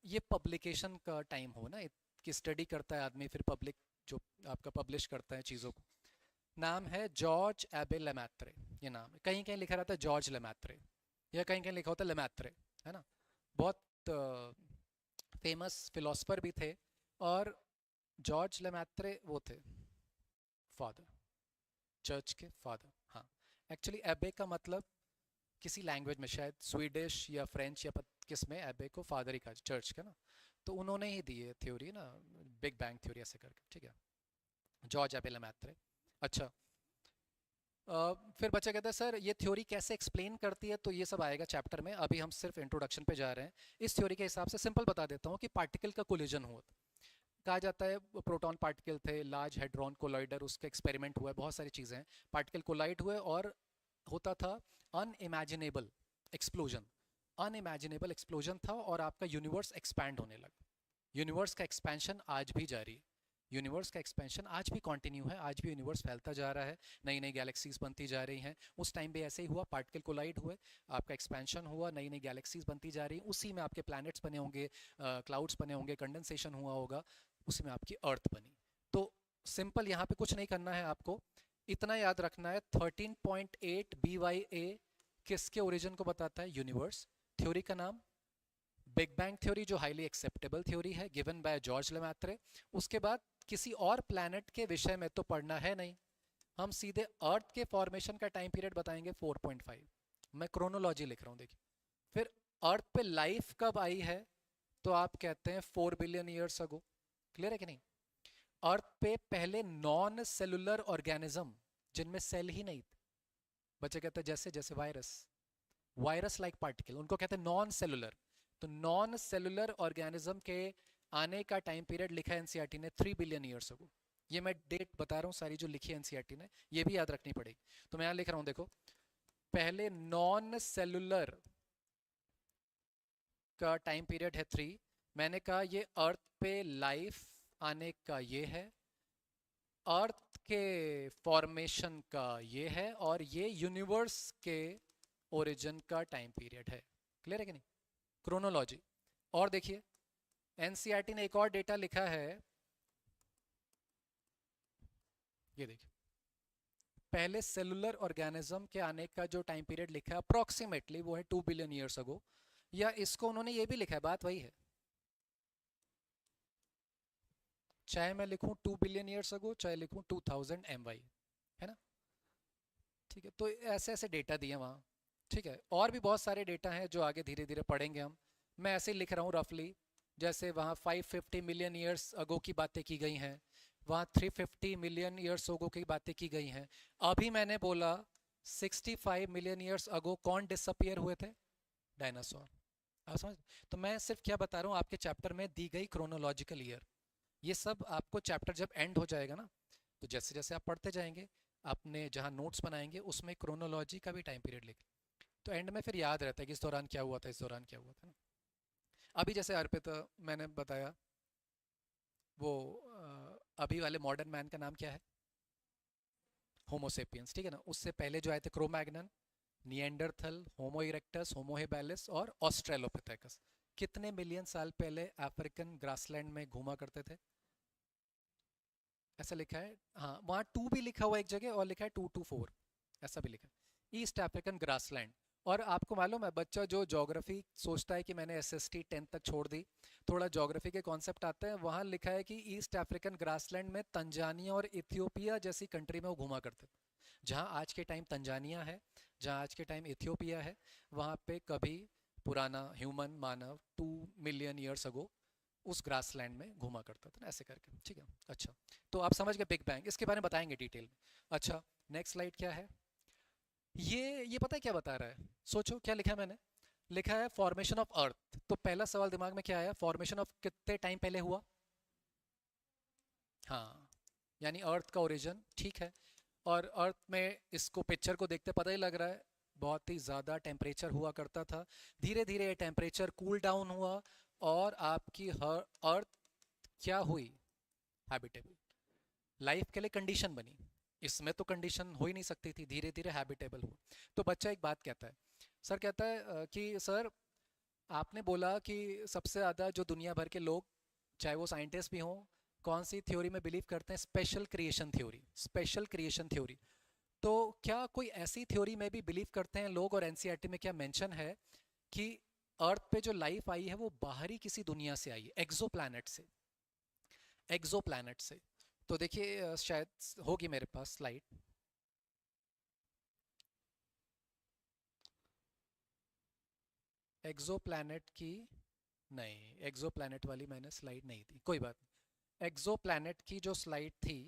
ये पब्लिकेशन का टाइम हो ना, कि स्टडी करता है आदमी, फिर पब्लिक जो आपका पब्लिश करता है चीज़ों को। नाम है जॉर्ज एबे लेमैत्रे, ये नाम है। कहीं कहीं लिखा रहता है जॉर्ज लेमैत्रे, या कहीं कहीं लिखा होता है लेमैत्रे, है ना। बहुत फेमस फिलोसफर भी थे। और जॉर्ज लेमैत्रे वो थे फादर, चर्च के फादर। हाँ, एक्चुअली एबे का मतलब किसी लैंग्वेज में शायद स्वीडिश या फ्रेंच या किस में एबे को फादर ही कहा, चर्च का ना। तो उन्होंने ही दी है थ्योरी ना, बिग बैंग थ्योरी ऐसे करके, ठीक है, जॉर्ज एबे लेमैत्रे। अच्छा, फिर बच्चा कहता है सर ये थ्योरी कैसे एक्सप्लेन करती है, तो ये सब आएगा चैप्टर में, अभी हम सिर्फ इंट्रोडक्शन पे जा रहे हैं। इस थ्योरी के हिसाब से सिंपल बता देता हूँ कि पार्टिकल का कोलिजन हुआ, कहा जाता है प्रोटॉन पार्टिकल थे, लार्ज हेड्रॉन कोलाइडर, उसका एक्सपेरिमेंट हुआ है, बहुत सारी चीज़ें हैं, पार्टिकल कोलाइड हुए और होता था अनइमेजिनेबल एक्सप्लोजन, अनइमेजिनेबल एक्सप्लोजन था और आपका यूनिवर्स एक्सपैंड होने लगा। यूनिवर्स का एक्सपेंशन आज भी जारी है, यूनिवर्स का एक्सपेंशन आज भी कंटिन्यू है, आज भी यूनिवर्स फैलता जा रहा है, नई नई गैलेक्सीज बनती जा रही हैं। उस टाइम पे ऐसे ही हुआ, पार्टिकल कोलाइड हुए, आपका एक्सपेंशन हुआ, नई नई गैलेक्सीज बनती जा रही हैं, उसी में आपके प्लैनेट्स बने होंगे, क्लाउड्स बने होंगे, कंडेंसेशन हुआ होगा, उसी में आपकी अर्थ बनी। तो सिंपल यहाँ पे कुछ नहीं करना है आपको, इतना याद रखना है 13.8 BYA किसके ओरिजिन को बताता है, यूनिवर्स। थ्योरी का नाम बिग बैंग थ्योरी, जो हाईली एक्सेप्टेबल थ्योरी है, गिवन बाय जॉर्ज लेमैत्रे। उसके बाद किसी और प्लैनेट के विषय में तो पढ़ना है नहीं, हम सीधे अर्थ के फॉर्मेशन का टाइम पीरियड बताएंगे 4.5। मैं क्रोनोलॉजी लिख रहा हूँ, देखिए। फिर अर्थ पे लाइफ कब आई है, तो आप कहते हैं 4 बिलियन ईयर्स अगो। क्लियर है कि नहीं। अर्थ पे पहले नॉन सेलुलर ऑर्गेनिज्म, जिनमें सेल ही नहीं थे, बच्चे कहते हैं जैसे जैसे वायरस, वायरस लाइक पार्टिकल, उनको कहते हैं नॉन सेलुलर। तो नॉन सेलुलर ऑर्गेनिज्म के आने का टाइम पीरियड लिखा है एनसीईआरटी ने 3 बिलियन ईयर्स अगो। ये मैं डेट बता रहा हूँ सारी जो लिखी है एनसीईआरटी ने, ये भी याद रखनी पड़ेगी। तो मैं यहाँ लिख रहा हूँ, देखो, पहले नॉन सेलुलर का टाइम पीरियड है 3। मैंने कहा ये अर्थ पे लाइफ आने का ये है, अर्थ के फॉर्मेशन का ये है, और ये यूनिवर्स के ओरिजिन का टाइम पीरियड है। क्लियर है कि नहीं, क्रोनोलॉजी। और देखिए एनसीईआरटी ने एक और डेटा लिखा है, ये देखिए, पहले सेलुलर ऑर्गेनिज्म के आने का जो टाइम पीरियड लिखा है अप्रोक्सीमेटली वो है 2 बिलियन ईयर्स अगो। या इसको उन्होंने ये भी लिखा है, बात वही है, चाहे मैं लिखूं 2 बिलियन ईयर्स अगो, चाहे लिखूं 2000 MY, है ना। ठीक है, तो ऐसे ऐसे डेटा दिए वहाँ। ठीक है, और भी बहुत सारे डेटा हैं जो आगे धीरे धीरे पढ़ेंगे हम। मैं ऐसे ही लिख रहा हूँ रफली, जैसे वहाँ 550 मिलियन ईयर्स अगो की बातें की गई हैं, वहाँ 350 मिलियन ईयर्स अगो की बातें की गई हैं। अभी मैंने बोला 65 मिलियन ईयर्स अगो कौन डिसअपियर हुए थे, डायनासोर। आप समझ। तो मैं सिर्फ क्या बता रहा हूँ, आपके चैप्टर में दी गई क्रोनोलॉजिकल ईयर, ये सब आपको चैप्टर जब एंड हो जाएगा ना, तो जैसे जैसे आप पढ़ते जाएंगे, आपने जहाँ नोट्स बनाएंगे उसमें क्रोनोलॉजी का भी टाइम पीरियड लिख, तो एंड में फिर याद रहता है कि इस दौरान क्या हुआ था, इस दौरान क्या हुआ था ना। अभी जैसे अर्पिता मैंने बताया, वो अभी वाले मॉडर्न मैन का नाम क्या है, होमोसेपियंस, ठीक है ना। उससे पहले जो आए थे क्रोमैग्नन, निएंडरथल, होमो इरेक्टस, होमो हेबेलिस और ऑस्ट्रेलोपिथेकस। कितने मिलियन साल पहले अफ्रीकन ग्रासलैंड में घूमा करते थे, ऐसा लिखा है। हाँ, वहाँ 2 भी लिखा हुआ एक जगह, और लिखा है 224, ऐसा भी लिखा है, ईस्ट अफ्रीकन ग्रासलैंड। और आपको मालूम है, बच्चा जो ज्योग्राफी सोचता है कि मैंने एसएसटी 10 तक छोड़ दी, थोड़ा ज्योग्राफी के कॉन्सेप्ट आते हैं, वहाँ लिखा है कि ईस्ट अफ्रीकन ग्रासलैंड में तंजानिया और इथियोपिया जैसी कंट्री में वो घूमा करते थे। जहाँ आज के टाइम तंजानिया है, जहाँ आज के टाइम इथियोपिया है, वहाँ पे कभी पुराना ह्यूमन मानव 2 मिलियन ईयर्स अगो उस ग्रासलैंड में घूमा करता था ना, ऐसे करके। ठीक है, अच्छा, तो आप समझ गए बिग बैंग, इसके बारे में बताएंगे डिटेल में। अच्छा, नेक्स्ट स्लाइड क्या है, ये पता है क्या बता रहा है, सोचो क्या लिखा है मैंने। लिखा है फॉर्मेशन ऑफ अर्थ। तो पहला सवाल दिमाग में क्या आया, फॉर्मेशन ऑफ कितने टाइम पहले हुआ। हाँ, यानी अर्थ का ओरिजिन, ठीक है। और अर्थ में इसको पिक्चर को देखते पता ही लग रहा है, बहुत ही ज़्यादा टेम्परेचर हुआ करता था, धीरे धीरे ये टेम्परेचर कूल डाउन हुआ और आपकी हर अर्थ क्या हुई, हैबिटेबल, लाइफ के लिए कंडीशन बनी। इसमें तो कंडीशन हो ही नहीं सकती थी, धीरे धीरे हैबिटेबल हुआ। तो बच्चा एक बात कहता है, सर कहता है कि सर आपने बोला कि सबसे ज़्यादा जो दुनिया भर के लोग, चाहे वो साइंटिस्ट भी हों, कौन सी थ्योरी में बिलीव करते हैं, special creation theory, special creation theory. तो क्या कोई ऐसी थ्योरी में भी बिलीव करते हैं लोग, और एनसीईआरटी में क्या मेंशन है कि अर्थ पे जो लाइफ आई है वो बाहरी किसी दुनिया से आई है, एक्सोप्लैनेट से, एक्सोप्लैनेट से। तो देखिए शायद होगी मेरे पास स्लाइड। एक्सोप्लैनेट की, नहीं एक्सोप्लैनेट वाली मैंने स्लाइड नहीं दी, कोई बात नहीं। एक्सोप्लैनेट की जो स्लाइड थी,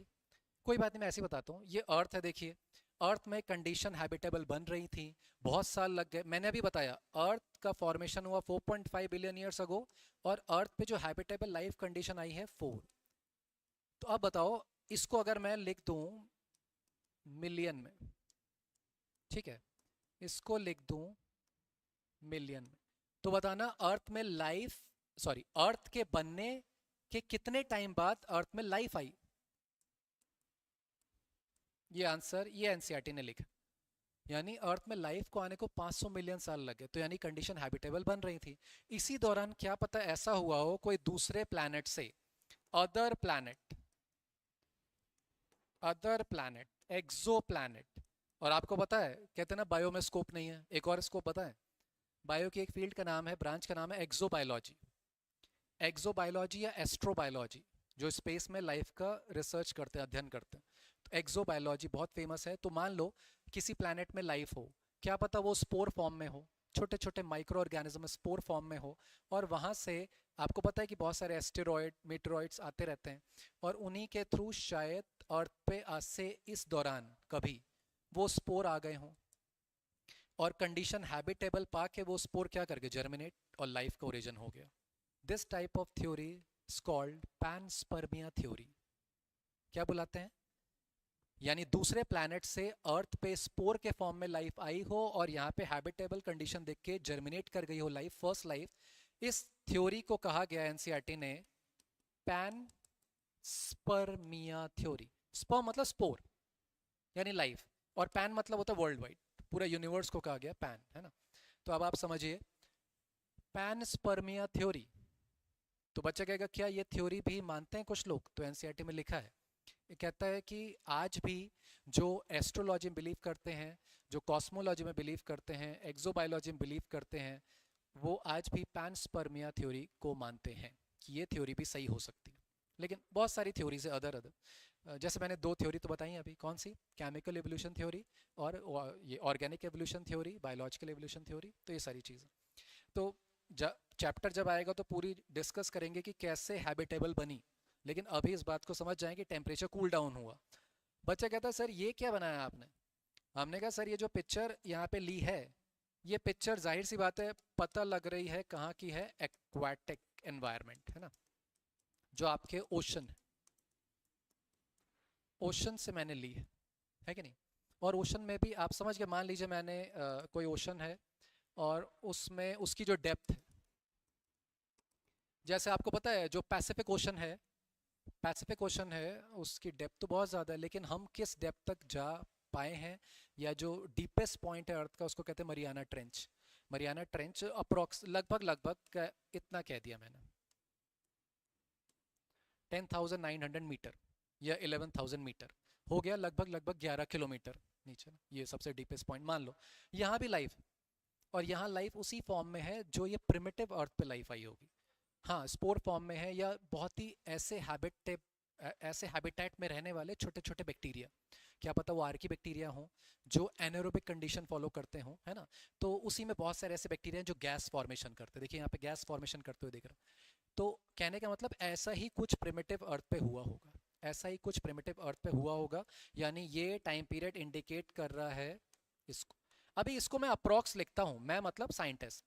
कोई बात नहीं, मैं ऐसे ही बताता हूँ। ये अर्थ है, देखिए अर्थ में कंडीशन हैबिटेबल बन रही थी, बहुत साल लग गए। मैंने अभी बताया अर्थ का फॉर्मेशन हुआ 4.5 बिलियन ईयर्स अगो, और अर्थ पे जो हैबिटेबल लाइफ कंडीशन आई है 4। तो अब बताओ, इसको अगर मैं लिख दूं मिलियन में, ठीक है, इसको लिख दूं मिलियन में, तो बताना अर्थ में लाइफ, सॉरी अर्थ के बनने के कितने टाइम बाद अर्थ में लाइफ आई। ये आंसर ये एनसीईआरटी ने लिखा, यानी अर्थ में लाइफ को आने को 500 मिलियन साल लगे, तो यानी कंडीशन हैबिटेबल बन रही थी। इसी दौरान क्या पता ऐसा हुआ हो कोई दूसरे प्लैनेट से, अदर प्लैनेट, अदर प्लैनेट, एक्सो प्लैनेट। और आपको पता है कहते हैं ना बायो में स्कोप नहीं है, एक और स्कोप पता है, बायो की एक फील्ड का नाम है, ब्रांच का नाम है एक्सोबायोलॉजी। एक्सोबायोलॉजी या एस्ट्रोबायोलॉजी, जो स्पेस में लाइफ का रिसर्च करते हैं, अध्ययन करते हैं। तो एक्सोबायोलॉजी बहुत फेमस है। तो मान लो किसी प्लैनेट में लाइफ हो, क्या पता वो स्पोर फॉर्म में हो, छोटे छोटे माइक्रो ऑर्गेनिज्म स्पोर फॉर्म में हो, और वहाँ से आपको पता है कि बहुत सारे एस्टेरॉयड मीटरॉइड्स आते रहते हैं, और उन्हीं के थ्रू शायद अर्थ पे आज से इस दौरान कभी वो स्पोर आ गए हों, और कंडीशन हैबिटेबल पा के वो स्पोर क्या करके जर्मिनेट और लाइफ का ओरिजिन हो गया। This type of theory is called panspermia theory. क्या बुलाते हैं, यानी दूसरे प्लैनेट से अर्थ पे स्पोर के फॉर्म में लाइफ आई हो और यहाँ पे हैबिटेबल कंडीशन देख के जर्मिनेट कर गई हो लाइफ, फर्स्ट लाइफ। इस थ्योरी को कहा गया एनसीईआरटी ने पैन स्पर्मिया थ्योरी। स्पर्म मतलब स्पोर यानी लाइफ, और पैन मतलब होता है वर्ल्ड वाइड, पूरा यूनिवर्स को कहा गया पैन, है ना। तो अब आप समझिए पैन स्पर्मिया थ्योरी। तो बच्चा कहेगा क्या ये थ्योरी भी मानते हैं कुछ लोग, तो एनसीईआरटी में लिखा है, ये कहता है कि आज भी जो एस्ट्रोलॉजी में बिलीव करते हैं, जो कॉस्मोलॉजी में बिलीव करते हैं, एक्सोबायोलॉजी में बिलीव करते हैं, वो आज भी पैनस्पर्मिया थ्योरी को मानते हैं कि ये थ्योरी भी सही हो सकती है। लेकिन बहुत सारी थ्योरीज है अदर अदर, जैसे मैंने दो थ्योरी तो बताई अभी, कौन सी, केमिकल एवोल्यूशन थ्योरी और ये organic evolution theory, biological evolution theory. तो ये सारी चीज़ें तो चैप्टर जब आएगा तो पूरी डिस्कस करेंगे कि कैसे हैबिटेबल बनी, लेकिन अभी इस बात को समझ जाएं कि टेम्परेचर कूल डाउन हुआ। बच्चा कहता है सर ये क्या बनाया आपने, हमने कहा सर ये जो पिक्चर यहाँ पे ली है, ये पिक्चर जाहिर सी बात है पता लग रही है कहाँ की है, एक्वाटिक एनवायरनमेंट है ना, जो आपके ओशन है, ओशन से मैंने ली है कि नहीं। और ओशन में भी आप समझ के, मान लीजिए मैंने कोई ओशन है और उसमें उसकी जो डेप्थ है, जैसे आपको पता है जो पैसिफिक ओशन है, पैसिफिक ओशन है उसकी डेप्थ तो बहुत ज़्यादा है, लेकिन हम किस डेप्थ तक जा पाए हैं, या जो डीपेस्ट पॉइंट है अर्थ का उसको कहते हैं Mariana trench. Mariana trench approx लगभग लगभग इतना कह दिया मैंने, 10,900 मीटर या 11,000 मीटर हो गया, लगभग लगभग 11 किलोमीटर नीचे ना, ये सबसे डीपेस्ट पॉइंट मान लो। यहाँ भी लाइफ, और यहाँ लाइफ उसी फॉर्म में है जो ये प्रिमिटिव अर्थ पे लाइफ आई होगी। हाँ स्पोर फॉर्म में है, या बहुत ही ऐसे हैबिटेट में रहने वाले छोटे छोटे बैक्टीरिया, क्या पता वो आर्की बैक्टीरिया हों जो एनारोबिक कंडीशन फॉलो करते हों, है ना। तो उसी में बहुत सारे ऐसे बैक्टीरिया हैं जो गैस फॉर्मेशन करते हैं, देखिए यहाँ पे गैस फॉर्मेशन करते हुए दिख रहा है। तो कहने का मतलब ऐसा ही कुछ प्रिमिटिव अर्थ पे हुआ होगा, ऐसा ही कुछ प्रिमिटिव अर्थ पे हुआ होगा, यानी ये टाइम पीरियड इंडिकेट कर रहा है इसको। अभी इसको मैं अप्रॉक्स लिखता हूँ, मैं मतलब साइंटिस्ट,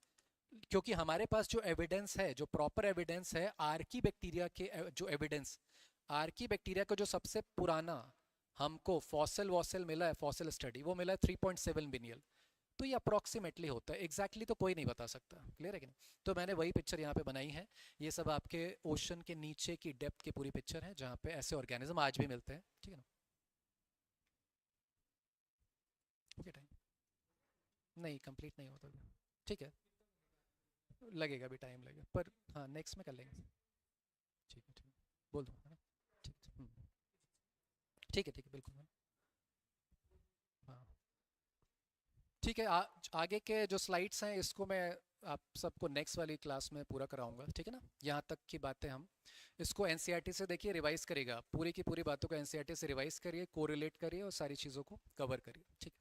क्योंकि हमारे पास जो एविडेंस है, जो प्रॉपर एविडेंस है आर्की बैक्टीरिया के, जो एविडेंस आर्की बैक्टीरिया का जो सबसे पुराना हमको फॉसिल वॉसिल मिला है, फॉसिल स्टडी वो मिला है 3.7 बिलियन। तो ये अप्रॉक्सीमेटली होता है, एग्जैक्टली तो कोई नहीं बता सकता, क्लियर है कि नहीं। तो मैंने वही पिक्चर यहाँ पे बनाई है, ये सब आपके ओशन के नीचे की डेप्थ की पूरी पिक्चर है जहाँ पे ऐसे ऑर्गेनिज्म आज भी मिलते हैं, ठीक है ना। ओके टाइम नहीं कंप्लीट नहीं होता, ठीक है लगेगा भी, टाइम लगेगा, पर हाँ नेक्स्ट में कर लेंगे। ठीक है ठीक है, बोल दो है ना, ठीक है ठीक है बिल्कुल। ठीक है, आगे के जो स्लाइड्स हैं इसको मैं आप सबको नेक्स्ट वाली क्लास में पूरा कराऊंगा, ठीक है ना। यहाँ तक की बातें हम इसको एनसीईआरटी से देखिए, रिवाइज करिएगा, पूरी की पूरी बातों को एनसीईआरटी से रिवाइज करिए, कोरिलेट करिए और सारी चीज़ों को कवर करिए, ठीक है।